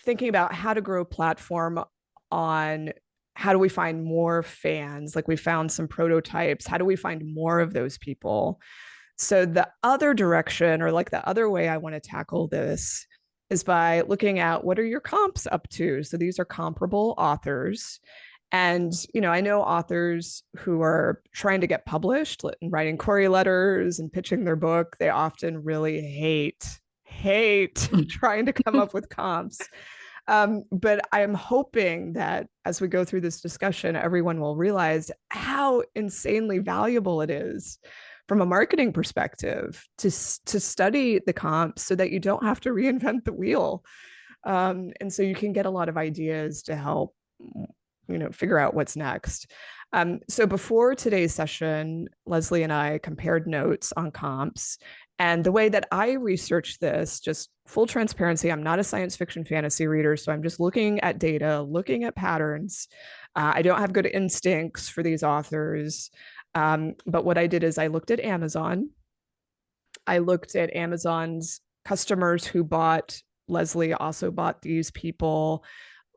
thinking about how to grow a platform on how do we find more fans? Like we found some prototypes. How do we find more of those people? So the other direction, or like the other way I want to tackle this, is by looking at what are your comps up to? So these are comparable authors. And, I know authors who are trying to get published and writing query letters and pitching their book. They often really hate trying to come up with comps. But I am hoping that as we go through this discussion, everyone will realize how insanely valuable it is from a marketing perspective to study the comps so that you don't have to reinvent the wheel. And so you can get a lot of ideas to help figure out what's next. So before today's session, Leslye and I compared notes on comps. And the way that I research this, just full transparency, I'm not a science fiction fantasy reader. So I'm just looking at data, looking at patterns. I don't have good instincts for these authors. But what I did is I looked at Amazon. I looked at Amazon's customers who bought Leslye, also bought these people.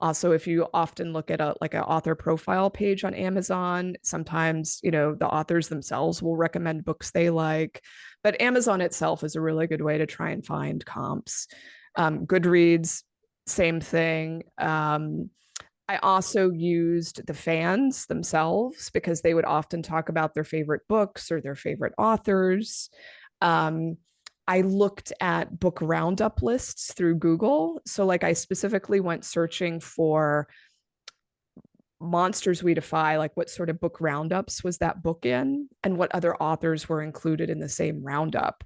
Also, if you often look at a like an author profile page on Amazon, sometimes the authors themselves will recommend books they like. But Amazon itself is a really good way to try and find comps. Goodreads, same thing. I also used the fans themselves because they would often talk about their favorite books or their favorite authors. Um, I looked at book roundup lists through Google. So, like, I specifically went searching for Monsters We Defy, like, what sort of book roundups was that book in, and what other authors were included in the same roundup.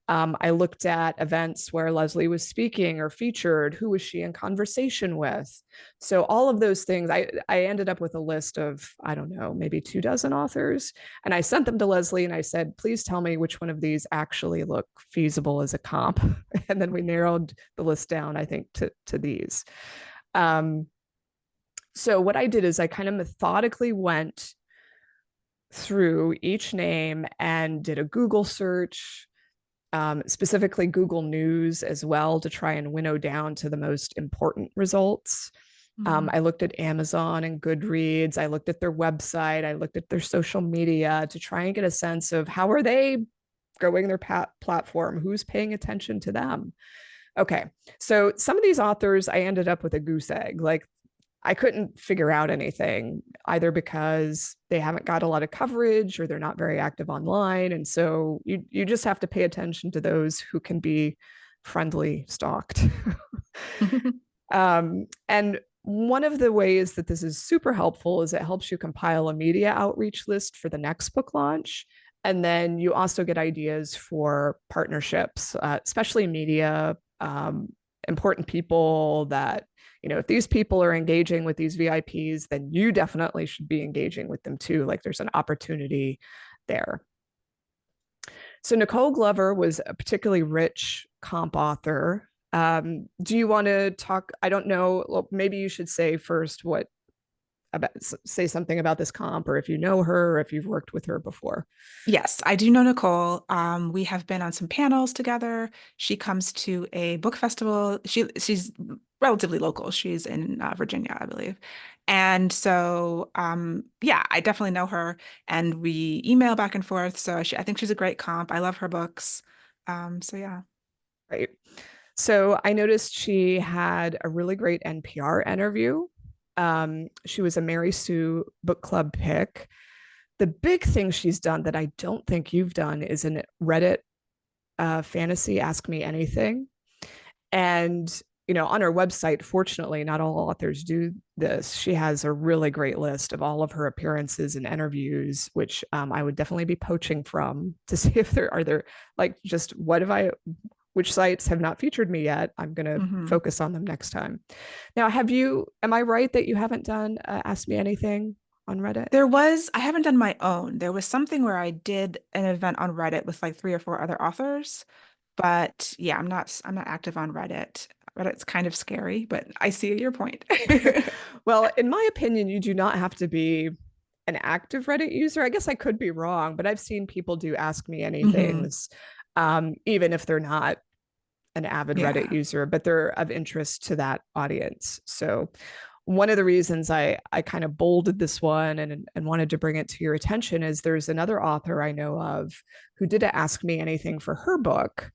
I looked at events where Leslye was speaking or featured. Who was she in conversation with? So all of those things, I ended up with a list of, I don't know, maybe 24 authors. And I sent them to Leslye and I said, please tell me which one of these actually look feasible as a comp. And then we narrowed the list down, I think, to these. So what I did is I kind of methodically went through each name and did a Google search, specifically Google News as well, to try and winnow down to the most important results. I looked at Amazon and Goodreads. I looked at their website. I looked at their social media to try and get a sense of how are they growing their platform? Who's paying attention to them? Okay, so some of these authors, I ended up with a goose egg. Like I couldn't figure out anything either because they haven't got a lot of coverage or they're not very active online. And so you just have to pay attention to those who can be friendly stalked. And one of the ways that this is super helpful is it helps you compile a media outreach list for the next book launch. And then you also get ideas for partnerships, especially media, important people that, if these people are engaging with these VIPs, then you definitely should be engaging with them too. Like there's an opportunity there. So Nicole Glover was a particularly rich comp author. Do you want to talk? I don't know. Well, maybe you should say first say something about this comp, or if you know her, or if you've worked with her before. Yes, I do know Nicole. We have been on some panels together. She comes to a book festival. She's relatively local. She's in Virginia, I believe. And so, yeah, I definitely know her, and we email back and forth. So I think she's a great comp. I love her books. So yeah. Right. So I noticed she had a really great NPR interview. She was a Mary Sue book club pick. The big thing she's done that I don't think you've done is an Reddit fantasy Ask Me Anything. And, on her website, fortunately, not all authors do this. She has a really great list of all of her appearances and interviews, which I would definitely be poaching from to see if there like just which sites have not featured me yet. I'm going to focus on them next time. Now, am I right that you haven't done Ask Me Anything on Reddit? I haven't done my own. There was something where I did an event on Reddit with like 3 or 4 other authors, but yeah, I'm not active on Reddit. Reddit's kind of scary, but I see your point. Well, in my opinion, you do not have to be an active Reddit user. I guess I could be wrong, but I've seen people do Ask Me Anythings, even if they're not an avid Reddit Yeah. user, but they're of interest to that audience. So one of the reasons I kind of bolded this one and wanted to bring it to your attention is there's another author I know of who did Ask Me Anything for her book.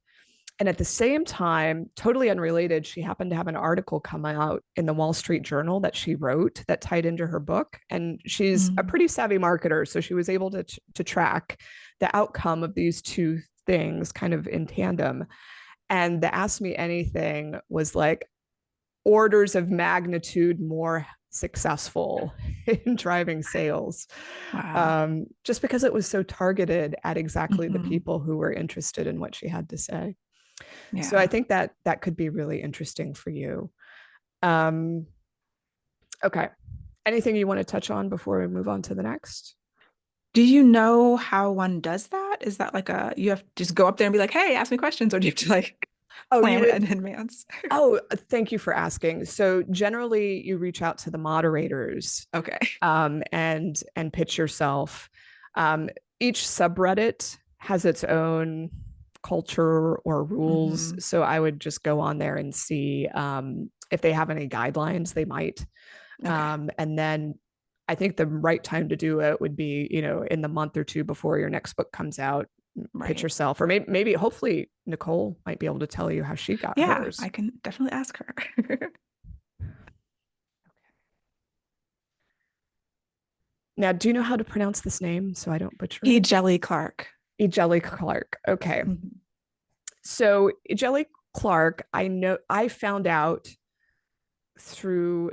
And at the same time, totally unrelated, she happened to have an article come out in the Wall Street Journal that she wrote that tied into her book. And she's a pretty savvy marketer. So she was able to track the outcome of these two things kind of in tandem. And the Ask Me Anything was like orders of magnitude more successful in driving sales, Wow. just because it was so targeted at exactly the people who were interested in what she had to say. So I Yeah. think that could be really interesting for you. Um, okay. Anything you want to touch on before we move on to the next? Do you know how one does that? Is that like you have to just go up there and be like, hey, ask me questions, or do you have to like Oh, you plan it would. in advance? Oh, thank you for asking. So generally, you reach out to the moderators, Okay. and pitch yourself. Um, each subreddit has its own culture or rules. hmm So I would just go on there and see if they have any guidelines. They might. Okay. And then I think the right time to do it would be, in the month or two before your next book comes out, pitch Right. yourself, or maybe hopefully Nicole might be able to tell you how she got Yeah, hers. I can definitely ask her. Now, do you know how to pronounce this name so I don't butcher E. it? Jelly Clark. Jelly Clark. Okay. Mhm. So Jelly Clark, I found out through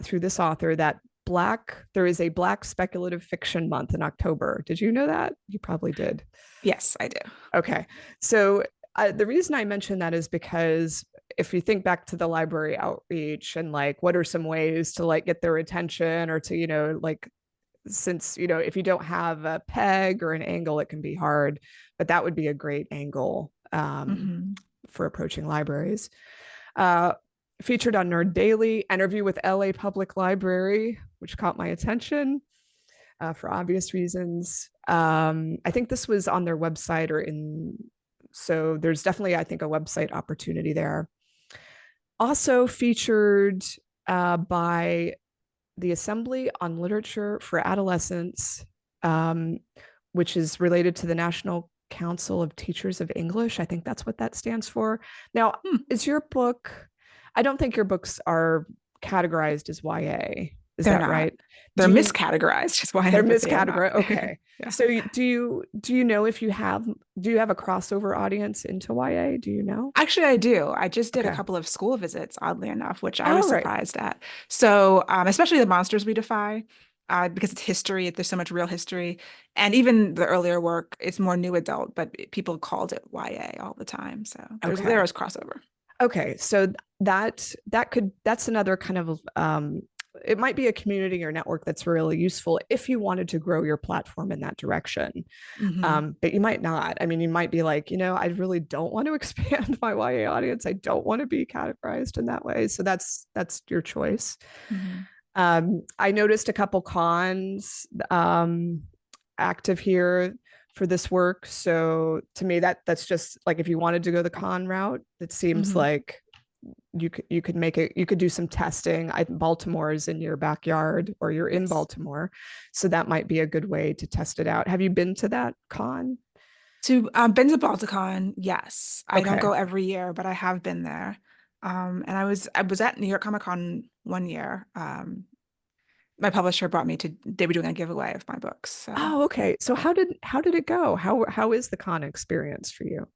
through this author that there is a Black speculative fiction month in October. Did you know that? You probably did. Yes, I do. Okay. So the reason I mention that is because if you think back to the library outreach and like what are some ways to like get their attention or to, like since, if you don't have a peg or an angle, it can be hard, but that would be a great angle Hmm. for approaching libraries. Uh, Featured on Nerd Daily, interview with LA Public Library, which caught my attention for obvious reasons. I think this was on their website so there's definitely, I think, a website opportunity there. Also featured by the Assembly on Literature for Adolescents, um, which is related to the National Council of Teachers of English. I think that's what that stands for. Now, Hmm. is your book, I don't think your books are categorized as YA. Is They're that not. right? They're Do you miscategorized, is why, they're but they are not. miscategorized. Okay. Yeah. So do you know if do you have a crossover audience into YA? Do you know? Actually, I do. I just did a Okay. couple of school visits, oddly enough, which I All was right. surprised at. So, especially the monsters we defy, because it's history, there's so much real history. And even the earlier work, it's more new adult, but people called it YA all the time. So there Okay. is crossover. Okay. So that's another kind of it might be a community or network that's really useful if you wanted to grow your platform in that direction. Hmm. But you might not. I mean, you might be like, I really don't want to expand my YA audience. I don't want to be categorized in that way. So that's your choice. Hmm. I noticed a couple cons active here for this work. So to me, that's just like if you wanted to go the con route, it seems Hmm. like you could make it. You could do some testing. Baltimore is in your backyard, or you're in Yes. Baltimore, so that might be a good way to test it out. Have you been to that con? To been to Balticon, yes. I don't Okay. go every year, but I have been there. And I was at New York Comic Con one year. My publisher brought me to, they were doing a giveaway of my books. So Oh, yeah. okay. So how did it go? How is the con experience for you?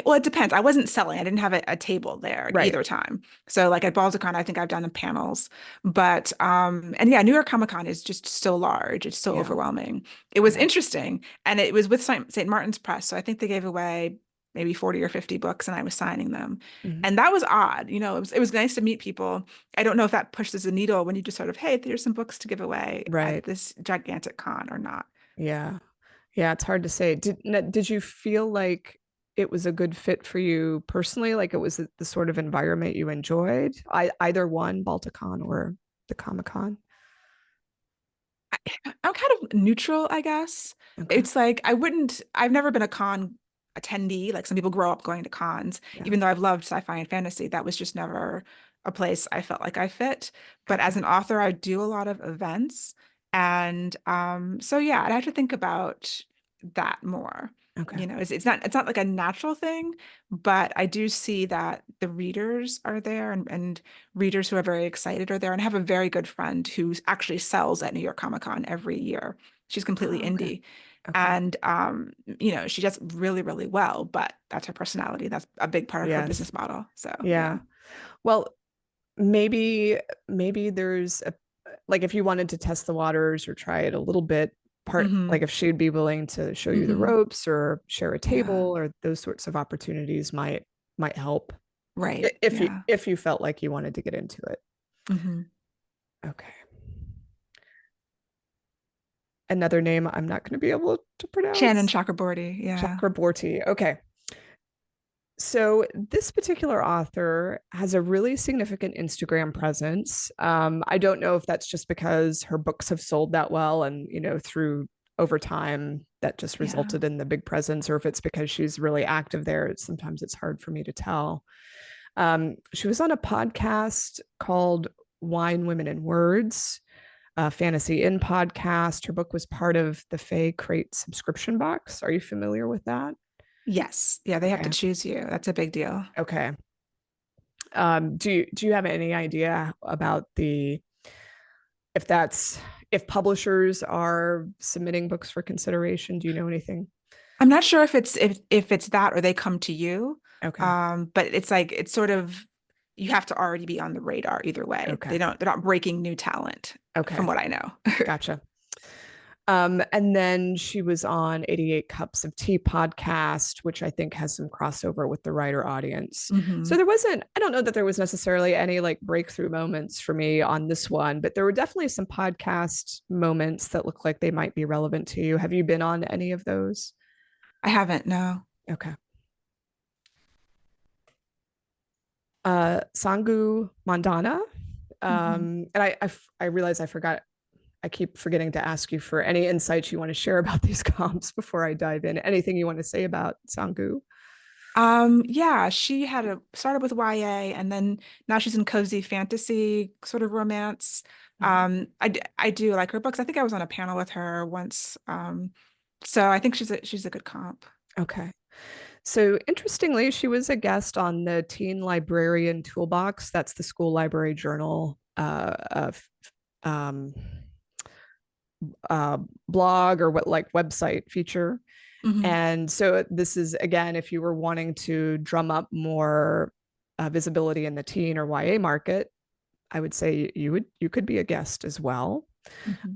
Well, it depends. I wasn't selling. I didn't have a table there at Right. either time. So like at Balticon, I think I've done the panels. But and yeah, New York Comic Con is just so large. It's so Yeah. overwhelming. It was Yeah. interesting. And it was with St. Martin's Press. So I think they gave away maybe 40 or 50 books and I was signing them. Mhm. And that was odd. It was nice to meet people. I don't know if that pushes the needle when you just sort of, hey, there's some books to give away at Right. this gigantic con or not. Yeah. Yeah, it's hard to say. Did you feel like it was a good fit for you personally? Like it was the sort of environment you enjoyed? Either one, Balticon or the Comic Con? I'm kind of neutral, I guess. Okay. It's like I've never been a con attendee. Like some people grow up going to cons, Yeah. even though I've loved sci-fi and fantasy, that was just never a place I felt like I fit. But as Okay. an author, I do a lot of events. And so yeah, I'd have to think about that more. Okay. It's not like a natural thing, but I do see that the readers are there and readers who are very excited are there. And I have a very good friend who actually sells at New York Comic Con every year. She's completely Oh, okay. indie. Okay. And she does really, really well, but that's her personality. That's a big part of her Yes. business model. So yeah. Yeah. Well, maybe there's a like if you wanted to test the waters or try it a little bit, Hmm. like if she'd be willing to show you the Hmm. ropes or share a Yeah. table or those sorts of opportunities might help Right. Yeah. if you felt like you wanted to get into it. Hmm. Okay. Another name I'm not going to be able to Shannon pronounce. Chakraborty. Yeah. Chakraborty. Okay. So this particular author has a really significant Instagram presence. I don't know if that's just because her books have sold that well and, through over time that just Yeah. resulted in the big presence, or if it's because she's really active there. Sometimes it's hard for me to tell. She was on a podcast called Wine, Women, and Words, a Fantasy Inn podcast. Her book was part of the Fae Crate subscription box. Are you familiar with that? Yes. Yeah, they have to Okay. choose you. That's a big deal. Okay. Do you have any idea about if that's if publishers are submitting books for consideration? Do you know anything? I'm not sure if it's that or they come to you. Okay. But it's like it's sort of you have to already be on the radar either way. Okay. They're not breaking new talent from Okay. what I know. Gotcha. And then she was on 88 Cups of Tea podcast, which I think has some crossover with the writer audience. So Hmm. there wasn't, I don't know that there was necessarily any like breakthrough moments for me on this one, but there were definitely some podcast moments that look like they might be relevant to you. Have you been on any of those? I haven't, no. Okay. Sangu Mandana. Hmm. And I realize I forgot, I keep forgetting to ask you for any insights you want to share about these comps before I dive in. Anything you want to say about Sangu? Yeah, she had a started with YA and then now she's in cozy fantasy sort of romance. Mhm. I do like her books. I think I was on a panel with her once. So I think she's a good comp. Okay. So interestingly, she was a guest on the Teen Librarian Toolbox. That's the school library journal um, uh, blog or what like website feature. Hmm. And so this is again, if you were wanting to drum up more visibility in the teen or YA market, I would say you could be a guest as well.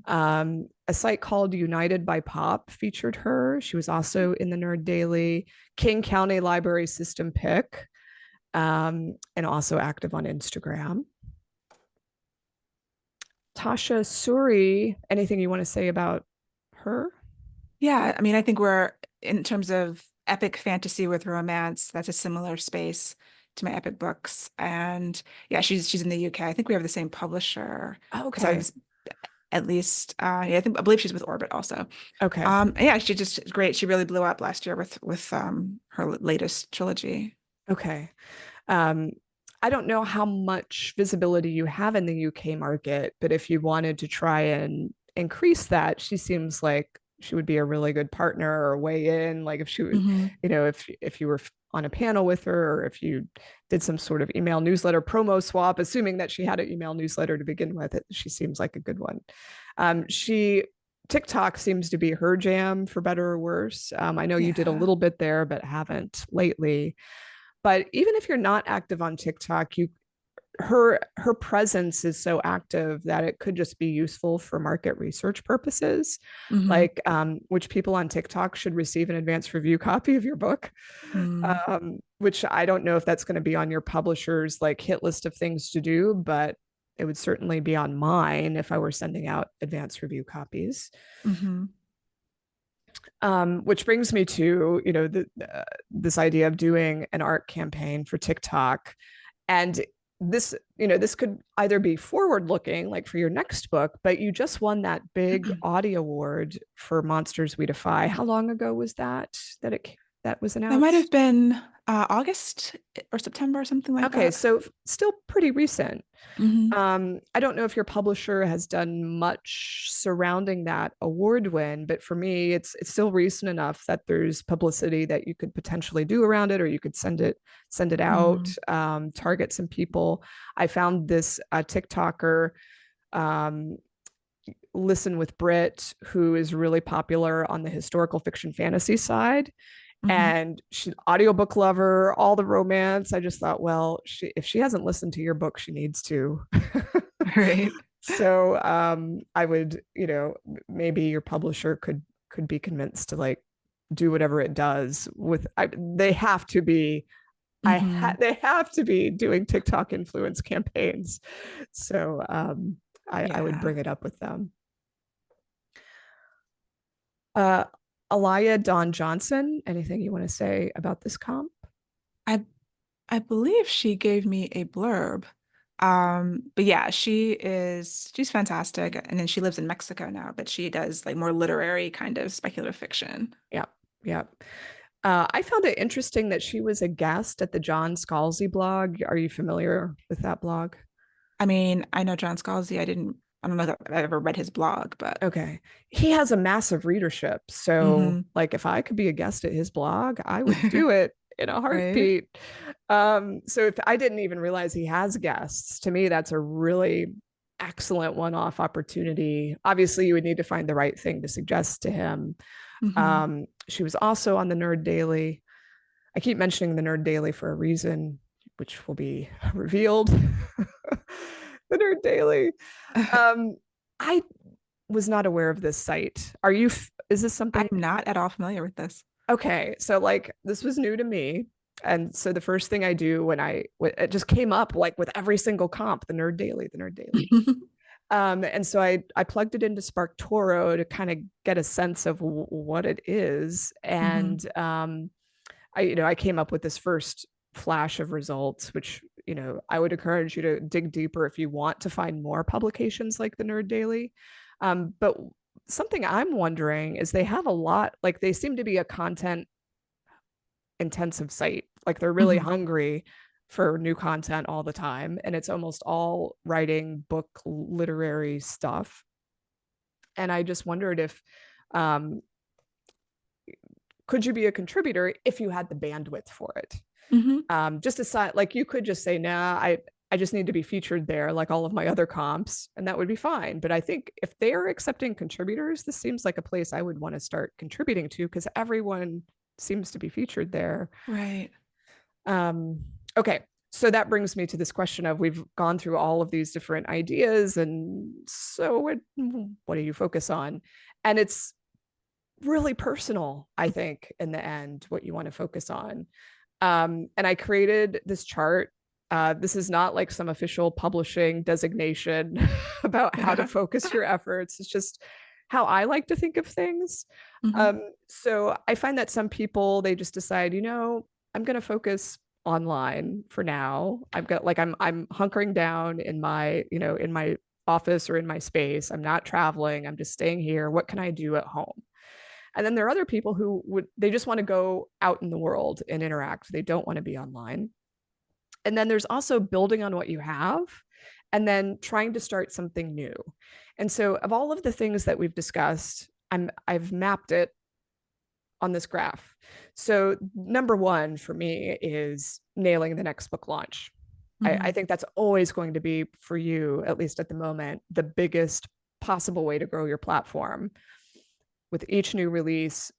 Hmm. A site called United by Pop featured her. She was also in the Nerd Daily, King County Library System pick, and also active on Instagram. Tasha Suri, anything you want to say about her? Yeah, I mean, I think we're in terms of epic fantasy with romance, that's a similar space to my epic books. And yeah, she's in the UK. I think we have the same publisher because I Okay. was at least yeah, I believe she's with Orbit also. Okay. Yeah, she just great. She really blew up last year with her latest trilogy. Okay. Um, I don't know how much visibility you have in the UK market, but if you wanted to try and increase that, she seems like she would be a really good partner or weigh in. Like if she would, Hmm. if you were on a panel with her, or if you did some sort of email newsletter promo swap, assuming that she had an email newsletter to begin with, she seems like a good one. She TikTok seems to be her jam for better or worse. I know you did a Yeah. little bit there, but haven't lately. But even if you're not active on TikTok, you her presence is so active that it could just be useful for market research purposes, Hmm. like which people on TikTok should receive an advance review copy of your book, Mm. which I don't know if that's going to be on your publisher's like hit list of things to do, but it would certainly be on mine if I were sending out advance review copies. Hmm. Which brings me to this idea of doing an art campaign for TikTok, and this could either be forward looking, like for your next book, but you just won that big Audie Award for Monsters We Defy. How long ago was that was That might have announced? been August or September or something like Okay, that. so still pretty recent. Hmm. I don't know if your publisher has done much surrounding that award win, but for me, it's still recent enough that there's publicity that you could potentially do around it, or you could send it out, Hmm. target some people. I found this TikToker, um, Listen with Brit, who is really popular on the historical fiction fantasy side, Hmm. and she's an audiobook lover, all the romance. I just thought, well, if she hasn't listened to your book, she needs to. Right. So I would, maybe your publisher could be convinced to like do whatever it does with. They have to be. Hmm. They have to be doing TikTok influence campaigns. So I would Yeah. bring it up with them. Uh, Alaya Dawn Johnson. Anything you want to say about this comp? I I believe she gave me a blurb. But yeah, she's fantastic. And then she lives in Mexico now, but she does like more literary kind of speculative fiction. Yeah, yeah. I found it interesting that she was a guest at the John Scalzi blog. Are you familiar with that blog? I mean, I know John Scalzi. I don't know if I've ever read his blog, but Okay. He has a massive readership. So, hmm. like, if I could be a guest at his blog, I would do it in a Right. heartbeat. So, if I didn't even realize he has guests, to me, that's a really excellent one off opportunity. Obviously, you would need to find the right thing to suggest to him. Hmm. She was also on the Nerd Daily. I keep mentioning the Nerd Daily for a reason. which will be revealed, the Nerd Daily. Um, I was not aware of this site. Is this I'm something? not at all familiar with this. Okay, so like this was new to me. And so the first thing I do it just came up like with every single comp, the Nerd Daily, the Nerd Daily. And so I plugged it into SparkToro to kind of get a sense of what it is. And Mhm. I came up with this first flash of results, which, I would encourage you to dig deeper if you want to find more publications like the Nerd Daily. But something I'm wondering is they have a lot, like they seem to be a content intensive site. Like they're really Mhm. hungry for new content all the time. And it's almost all writing book literary stuff. And I just wondered if um, could you be a contributor if you had the bandwidth for it? Mhm. Just aside, like you could just say, nah, I just need to be featured there, like all of my other comps, and that would be fine. But I think if they're accepting contributors, this seems like a place I would want to start contributing to because everyone seems to be featured there. Right. Um, okay, so that brings me to this question of we've gone through all of these different ideas, and so what do you focus on? And it's really personal, I think, in the end, what you want to focus on. And I created this chart. This is not like some official publishing designation about how to Yeah. focus your efforts. It's just how I like to think of things. Mhm. So I find that some people, they just decide, I'm going to focus online for now. I'm hunkering down in my office or in my space. I'm not traveling. I'm just staying here. What can I do at home? And then there are other people who they just want to go out in the world and interact. They don't want to be online. And then there's also building on what you have and then trying to start something new. And so of all of the things that we've discussed, I've mapped it on this graph. So number one for me is nailing the next book launch. I Mhm. think that's always going to be for you, at least at the moment, the biggest possible way to grow your platform. With each new release,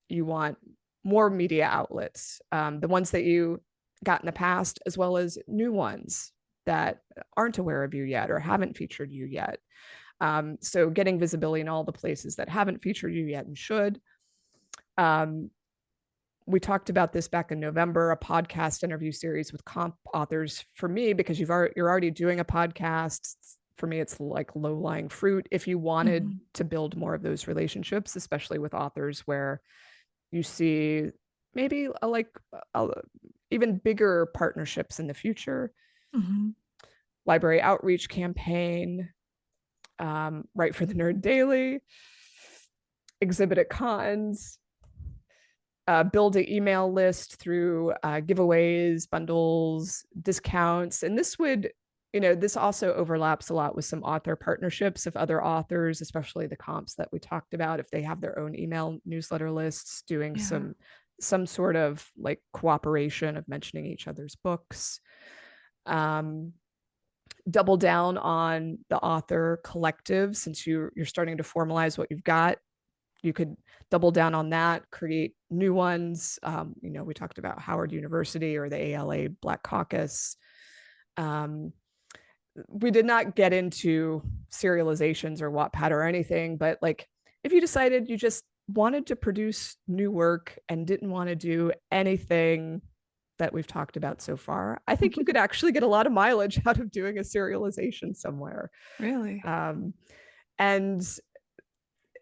you want more media outlets, the ones that you got in the past, as well as new ones that aren't aware of you yet or haven't featured you yet. So getting visibility in all the places that haven't featured you yet and should. Um, we talked about this back in November, a podcast interview series with comp authors for me, because you're already doing a podcast. For me, it's like low-lying fruit. If you wanted Mhm. to build more of those relationships, especially with authors where you see maybe a, even bigger partnerships in the future, Mhm. library outreach campaign, write for the Nerd Daily, exhibit at cons, build an email list through giveaways, bundles, discounts. And this also overlaps a lot with some author partnerships of other authors, especially the comps that we talked about. If they have their own email newsletter lists, doing Yeah. some sort of like cooperation of mentioning each other's books. Um, Double down on the author collective since you're starting to formalize what you've got. You could double down on that, create new ones. We talked about Howard University or the ALA Black Caucus. Um, we did not get into serializations or Wattpad or anything, but like if you decided you just wanted to produce new work and didn't want to do anything that we've talked about so far, I think you could actually get a lot of mileage out of doing a serialization somewhere. Really? Um, and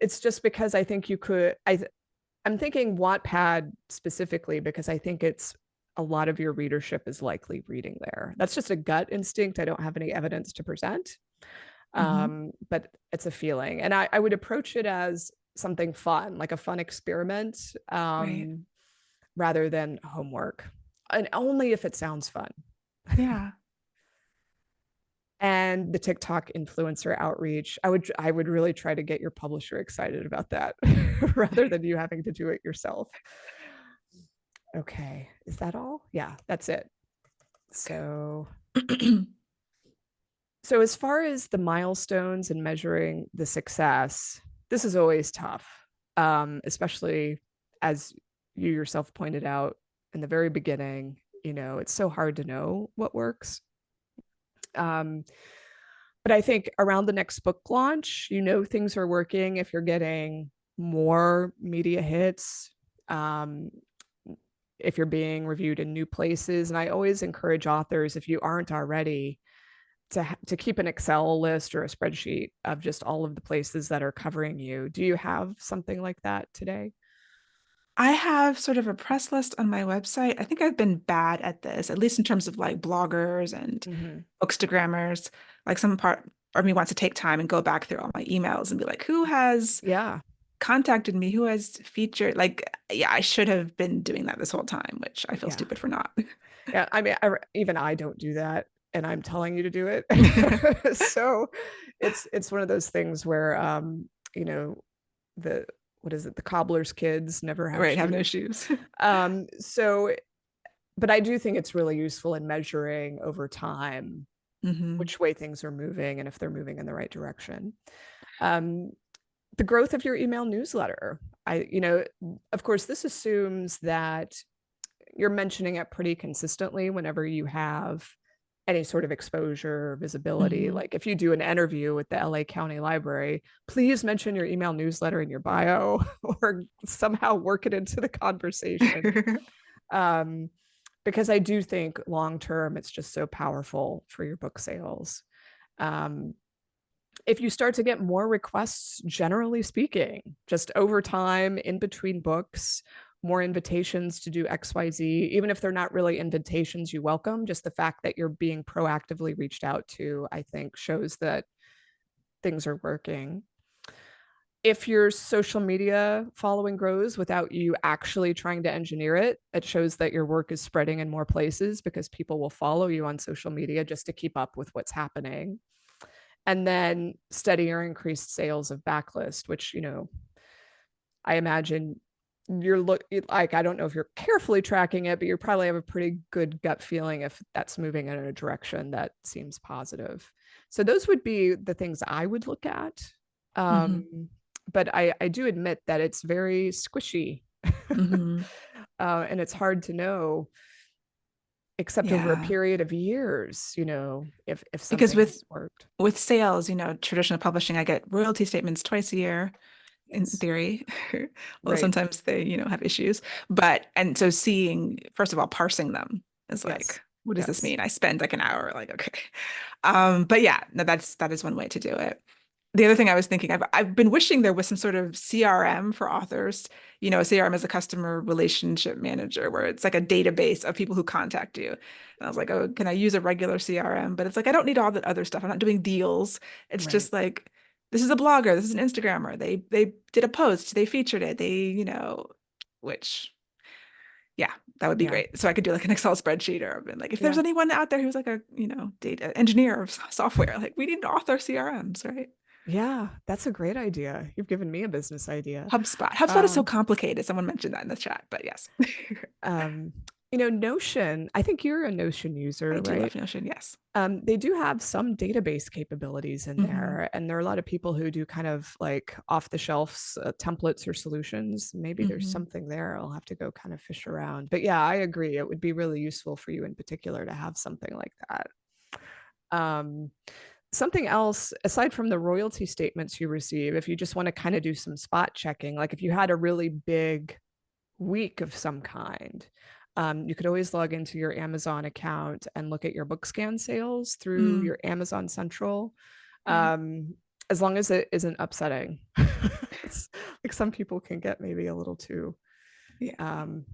it's just because I think you could, I'm thinking Wattpad specifically because I think it's a lot of your readership is likely reading there. That's just a gut instinct. I don't have any evidence to present, Mhm. but it's a feeling. And I would approach it as something fun, like a fun experiment, Right. rather than homework. And only if it sounds fun. Yeah. And the TikTok influencer outreach, I would really try to get your publisher excited about that rather than you having to do it yourself. Okay, is that all? Yeah, that's it. So so as far as the milestones and measuring the success, this is always tough, especially as you yourself pointed out in the very beginning. It's so hard to know what works. Um, but I think around the next book launch, things are working if you're getting more media hits, um, if you're being reviewed in new places. And I always encourage authors, if you aren't already, to keep an Excel list or a spreadsheet of just all of the places that are covering you. Do you have something like that today? I have sort of a press list on my website. I think I've been bad at this, at least in terms of like bloggers and Mm-hmm. bookstagrammers. Like some part of me wants to take time and go back through all my emails and be like, who has Yeah. contacted me? Who has featured? Like, yeah, I should have been doing that this whole time, which I feel Yeah. stupid for not. Yeah. I mean, even I don't do that, and I'm telling you to do it. So it's one of those things where, you know, the what is it? The cobbler's kids never have Right, have no shoes. shoes. So, but I do think it's really useful in measuring over time Hmm. which way things are moving and if they're moving in the right direction. Um, the growth of your email newsletter. Of course, this assumes that you're mentioning it pretty consistently whenever you have any sort of exposure or visibility. Hmm. Like if you do an interview with the LA County Library, please mention your email newsletter in your bio or somehow work it into the conversation. Um, because I do think long term, it's just so powerful for your book sales. Um, if you start to get more requests, generally speaking, just over time in between books, more invitations to do XYZ, even if they're not really invitations you welcome, just the fact that you're being proactively reached out to, I think shows that things are working. If your social media following grows without you actually trying to engineer it, it shows that your work is spreading in more places because people will follow you on social media just to keep up with what's happening. And then steady or increased sales of backlist, which, I imagine like, I don't know if you're carefully tracking it, but you probably have a pretty good gut feeling if that's moving in a direction that seems positive. So those would be the things I would look at. Hmm. But I do admit that it's very squishy. Hmm. And it's hard to know, except over a Yeah. period of years, if Because something with has worked. with sales, traditional publishing, I get royalty statements twice a year in Yes. theory, although Right. sometimes they, have issues. But and so seeing, first of all, parsing them is Yes. like, what does this Yes. mean? I spend like an hour, like, okay. But yeah, no, that is one way to do it. The other thing I was thinking, I've been wishing there was some sort of CRM for authors. A CRM is a customer relationship manager, where it's like a database of people who contact you. And I was like, oh, can I use a regular CRM? But it's like I don't need all that other stuff. I'm not doing deals. It's Right. just like this is a blogger, this is an Instagrammer. They did a post, they featured it. Which yeah, that would be Yeah. great. So I could do like an Excel spreadsheet, or I've been like, if there's Yeah. anyone out there who's like a, data engineer of software, like we need an author CRMs, right? Yeah. That's a great idea. You've given me a business idea. HubSpot. HubSpot is so Um, complicated. Someone mentioned that in the chat, but yes. um, Notion, I think you're a Notion I user, do right? love Notion, yes. They do have some database capabilities in Hmm. there, and there are a lot of people who do kind of like off the shelf templates or solutions. Maybe there's Hmm. something there. I'll have to go kind of fish around. But yeah, I agree. It would be really useful for you in particular to have something like that. Um, Something else, aside from the royalty statements you receive, if you just want to kind of do some spot checking, like if you had a really big week of some kind, you could always log into your Amazon account and look at your book scan sales through Mm, your Amazon Central, yeah. um, as long as it isn't upsetting. It's like some people can get maybe a little too Yeah. um,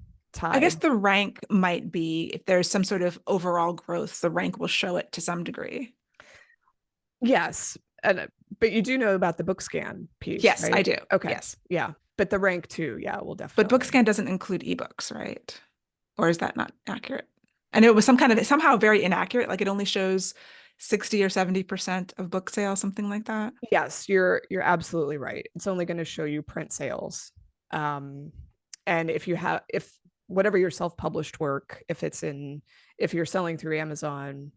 I guess tied. the rank might be if there's some sort of overall growth, the rank will show it to some degree. Yes, and but you do know about the book scan piece, Yes, I right? do. Okay, Yes. yeah, but the rank too, yeah, will But definitely. BookScan doesn't include ebooks, right? Or is that not accurate? I know it was some kind of somehow very inaccurate, like it only shows 60 or 70% of book sales, something like that. Yes, you're absolutely right. It's only going to show you print sales. Um, and if whatever your self-published work, if you're selling through Amazon,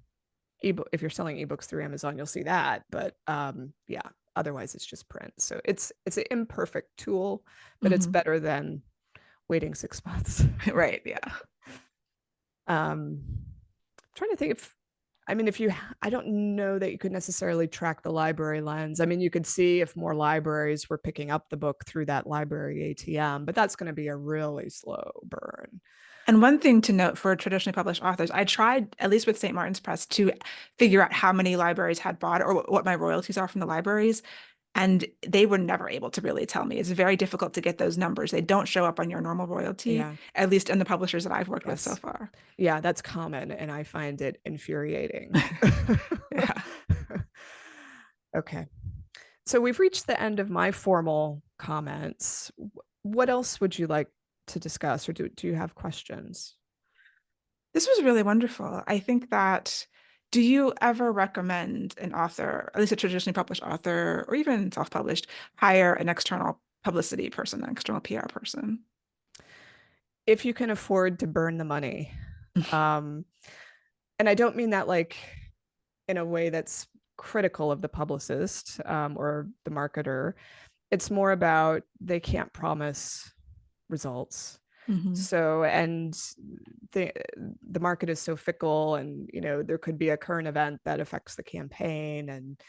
if you're selling ebooks through Amazon, you'll see that. But yeah, otherwise it's just print. So it's an imperfect tool, but it's Hmm. better than waiting 6 months. Right, yeah. I'm trying to think if, I mean, if you, I don't know that you could necessarily track the library lens. I mean, you could see if more libraries were picking up the book through that library ATM, but that's going to be a really slow burn. And one thing to note for traditionally published authors, I tried, at least with St. Martin's Press, to figure out how many libraries had bought or what my royalties are from the libraries. And they were never able to really tell me. It's very difficult to get those numbers. They don't show up on your normal royalty, Yeah. at least in the publishers that I've worked with so Yes. far. Yeah, that's common, and I find it infuriating. Yeah. Okay. So we've reached the end of my formal comments. What else would you like to discuss, or do you have questions? This was really wonderful. I think that, do you ever recommend an author, at least a traditionally published author, or even self-published, hire an external publicity person, an external PR person? If you can afford to burn the money. Um, and I don't mean that like in a way that's critical of the publicist or the marketer. It's more about they can't promise results. Mm-hmm. So, and the the market is so fickle, and there could be a current event that affects the campaign. And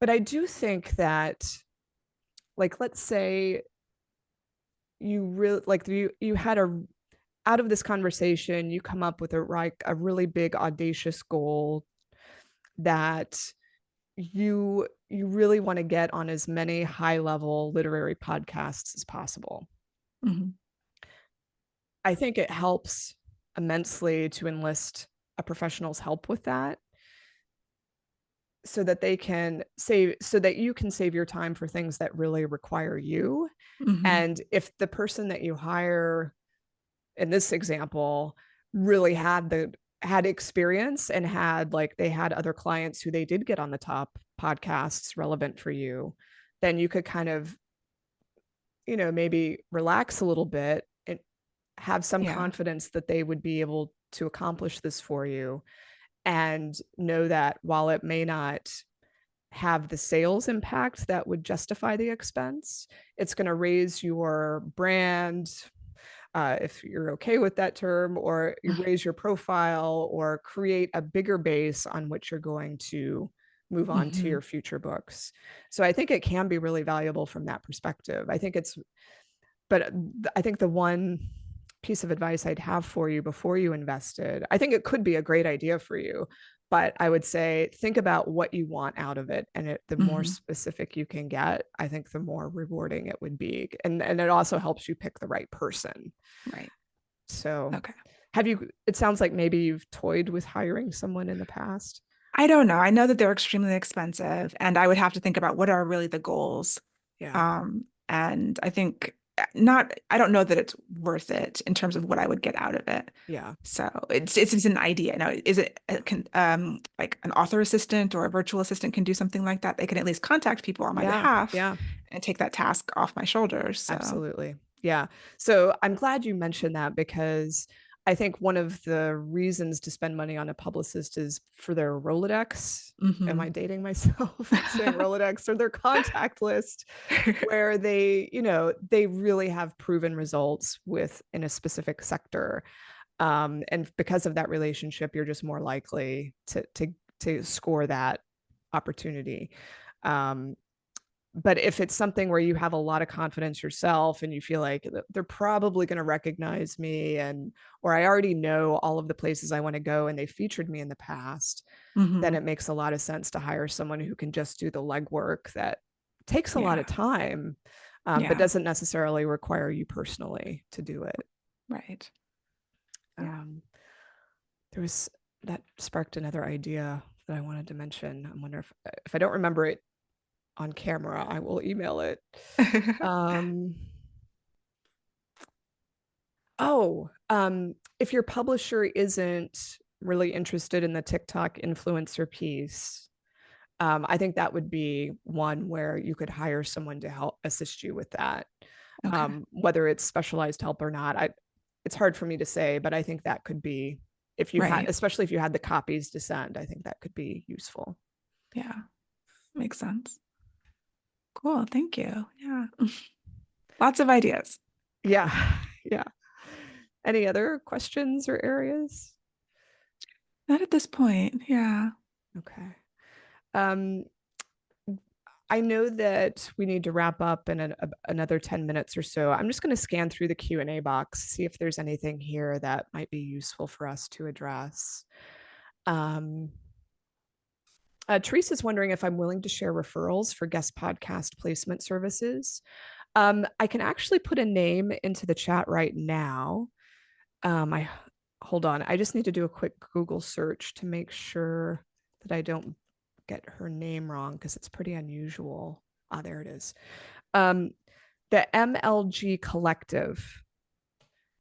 but I do think that, like, let's say you really like you had a out of this conversation, you come up with a really big audacious goal that you really want to get on as many high level literary podcasts as possible. Mm-hmm. I think it helps immensely to enlist a professional's help with that, so that you can save your time for things that really require you. Mm-hmm. And if the person that you hire in this example really had experience and they had other clients who they did get on the top podcasts relevant for you, then you could kind of, maybe relax a little bit and have some Yeah. confidence that they would be able to accomplish this for you, and know that while it may not have the sales impact that would justify the expense, it's going to raise your brand, if you're okay with that term, or you raise your profile or create a bigger base on which you're going to move on to Mm-hmm. your future books. So I think it can be really valuable from that perspective. But I think the one piece of advice I'd have for you before you invested, I think it could be a great idea for you, but I would say think about what you want out of it. And the more Mm-hmm. specific you can get, I think the more rewarding it would be. And it also helps you pick the right person. Right. So Okay. it sounds like maybe you've toyed with hiring someone in the past. I don't know. I know that they're extremely expensive, and I would have to think about what are really the goals. Yeah. And I think not, I don't know that it's worth it in terms of what I would get out of it. Yeah. So it's just an idea. Now, is it like an author assistant or a virtual assistant can do something like that? They can at least contact people on my Yeah. behalf Yeah. and take that task off my shoulders. So, Absolutely. Yeah. So I'm glad you mentioned that, because I think one of the reasons to spend money on a publicist is for their Rolodex. Am hmm I dating myself saying Rolodex, or their contact list, where they really have proven results in a specific sector. And because of that relationship, you're just more likely to score that opportunity. Um, but if it's something where you have a lot of confidence yourself and you feel like they're probably going to recognize me, or I already know all of the places I want to go and they featured me in the past, then hmm it makes a lot of sense to hire someone who can just do the legwork that takes a lot Yeah. of time, but Yeah. doesn't necessarily require you personally to do it. Right. Yeah. Um, there was that sparked another idea that I wanted to mention. I wonder if I don't remember it on camera, I will email it. Um, if your publisher isn't really interested in the TikTok influencer piece, I think that would be one where you could hire someone to help assist you with that. Okay. Whether it's specialized help or not, it's hard for me to say, but I think that could be, Right. especially if you had the copies to send, I think that could be useful. Yeah. Makes sense. Cool. Thank you. Yeah. Lots of ideas. Yeah. Yeah. Any other questions or areas? Not at this point. Yeah. Okay. Um, I know that we need to wrap up in another 10 minutes or so. I'm just going to scan through the Q&A box, see if there's anything here that might be useful for us to address. Teresa's wondering if I'm willing to share referrals for guest podcast placement services. I can actually put a name into the chat right now. I hold on. I just need to do a quick Google search to make sure that I don't get her name wrong because it's pretty unusual. Ah, there it is. The MLG Collective.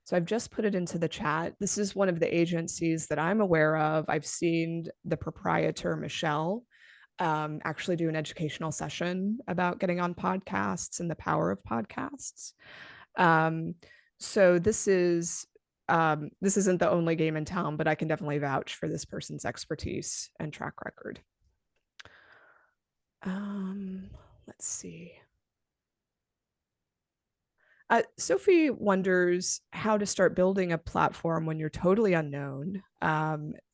So I've just put it into the chat. This is one of the agencies that I'm aware of. I've seen the proprietor, Michelle, actually do an educational session about getting on podcasts and the power of podcasts. So this isn't the only game in town, but I can definitely vouch for this person's expertise and track record. Let's see. Sophie wonders how to start building a platform when you're totally unknown.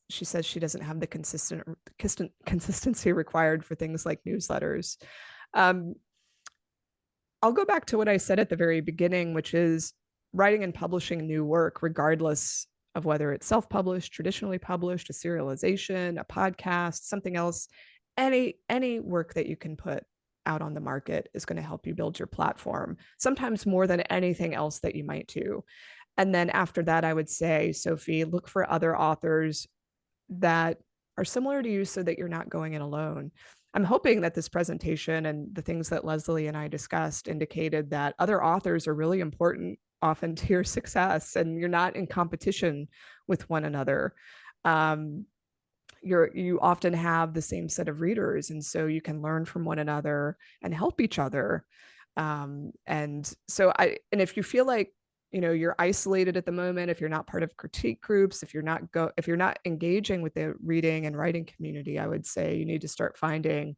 She says she doesn't have the consistency required for things like newsletters. I'll go back to what I said at the very beginning, which is writing and publishing new work, regardless of whether it's self-published, traditionally published, a serialization, a podcast, something else, any work that you can put out on the market is going to help you build your platform, sometimes more than anything else that you might do. And then after that, I would say, Sophie, look for other authors that are similar to you so that you're not going it alone. I'm hoping that this presentation and the things that Leslye and I discussed indicated that other authors are really important often to your success, and you're not in competition with one another. You often have the same set of readers, and so you can learn from one another and help each other. And if you feel like you're isolated at the moment, if you're not part of critique groups, if you're not engaging with the reading and writing community, I would say you need to start finding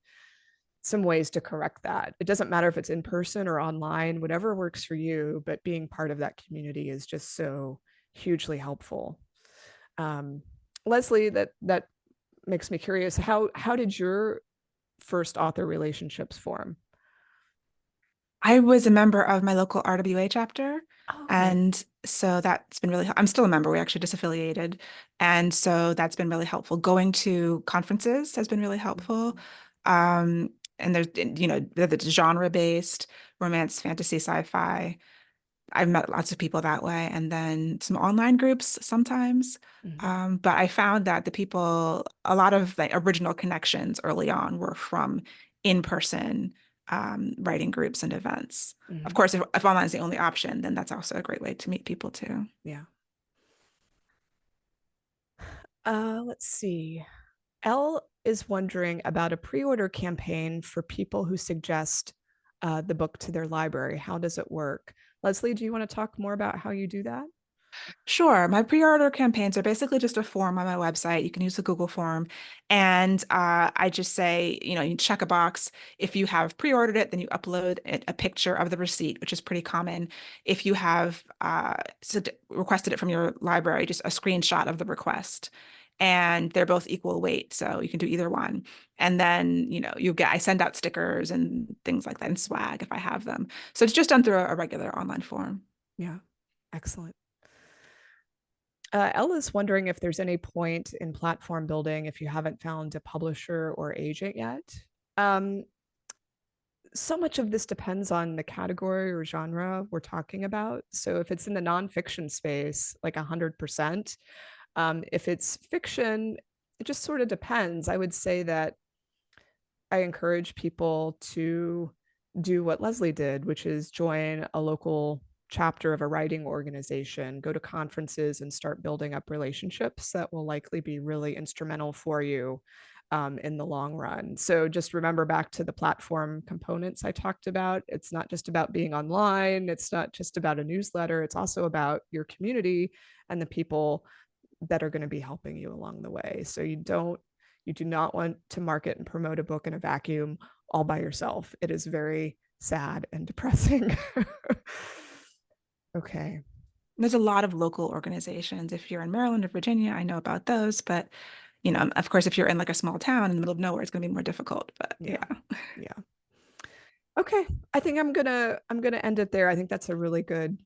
some ways to correct that. It doesn't matter if it's in person or online, whatever works for you, but being part of that community is just so hugely helpful. Leslye, that makes me curious. How did your first author relationships form? I was a member of my local RWA chapter. Oh, okay. And so that's been really, I'm still a member. We actually disaffiliated. And so that's been really helpful. Going to conferences has been really helpful. And there's, the genre based romance, fantasy, sci-fi. I've met lots of people that way. And then some online groups sometimes. Mm-hmm. But I found that a lot of the original connections early on were from in-person writing groups and events. Of Mm-hmm. course, if online is the only option, then that's also a great way to meet people too. Yeah. Let's see. Elle is wondering about a pre-order campaign for people who suggest the book to their library. How does it work? Leslye, do you want to talk more about how you do that? Sure. My pre-order campaigns are basically just a form on my website. You can use the Google form. And I just say, you check a box. If you have pre-ordered it, then you upload a picture of the receipt, which is pretty common. If you have requested it from your library, just a screenshot of the request. And they're both equal weight, so you can do either one. And then, I send out stickers and things like that and swag if I have them. So it's just done through a regular online form. Yeah, excellent. Ella's wondering if there's any point in platform building if you haven't found a publisher or agent yet. Um, so much of this depends on the category or genre we're talking about. So if it's in the nonfiction space, like 100%. If it's fiction, it just sort of depends. I would say that I encourage people to do what Leslye did, which is join a local chapter of a writing organization, go to conferences and start building up relationships that will likely be really instrumental for you in the long run. So just remember back to the platform components I talked about. It's not just about being online, it's not just about a newsletter, it's also about your community and the people that are going to be helping you along the way. So you do not want to market and promote a book in a vacuum all by yourself. It is very sad and depressing. Okay. There's a lot of local organizations. If you're in Maryland or Virginia, I know about those, but Of course, if you're in like a small town in the middle of nowhere, it's going to be more difficult. But Yeah. yeah. Yeah. Okay. I think I'm gonna end it there. I think that's a really good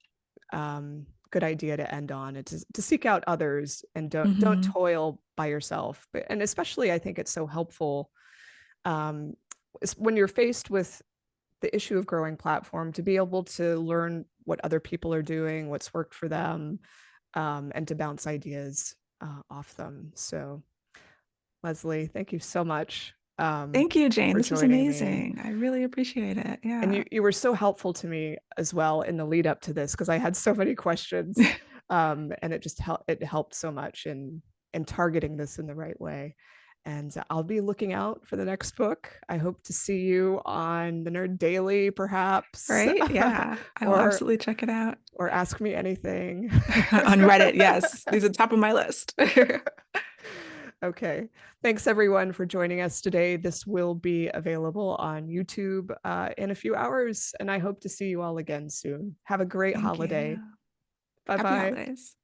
idea to end on. It's to seek out others and don't Hmm. toil by yourself. But and especially I think it's so helpful um, when you're faced with the issue of growing platform to be able to learn what other people are doing, what's worked for them, and to bounce ideas off them. So, Leslye, thank you so much Thank you, Jane. for This was joining me. amazing. I really appreciate it. And Yeah. you were so helpful to me as well in the lead up to this because I had so many questions, and it helped so much in targeting this in the right way. And I'll be looking out for the next book. I hope to see you on the Nerd Daily, perhaps, Right? Yeah. I will or absolutely check it out. ask me anything. On Reddit, yes. These are top of my list. Okay. Thanks everyone for joining us today. this will be available on YouTube in a few hours, and I hope to see you all again soon. Have a great Thank you. holiday. Bye Happy bye. holidays.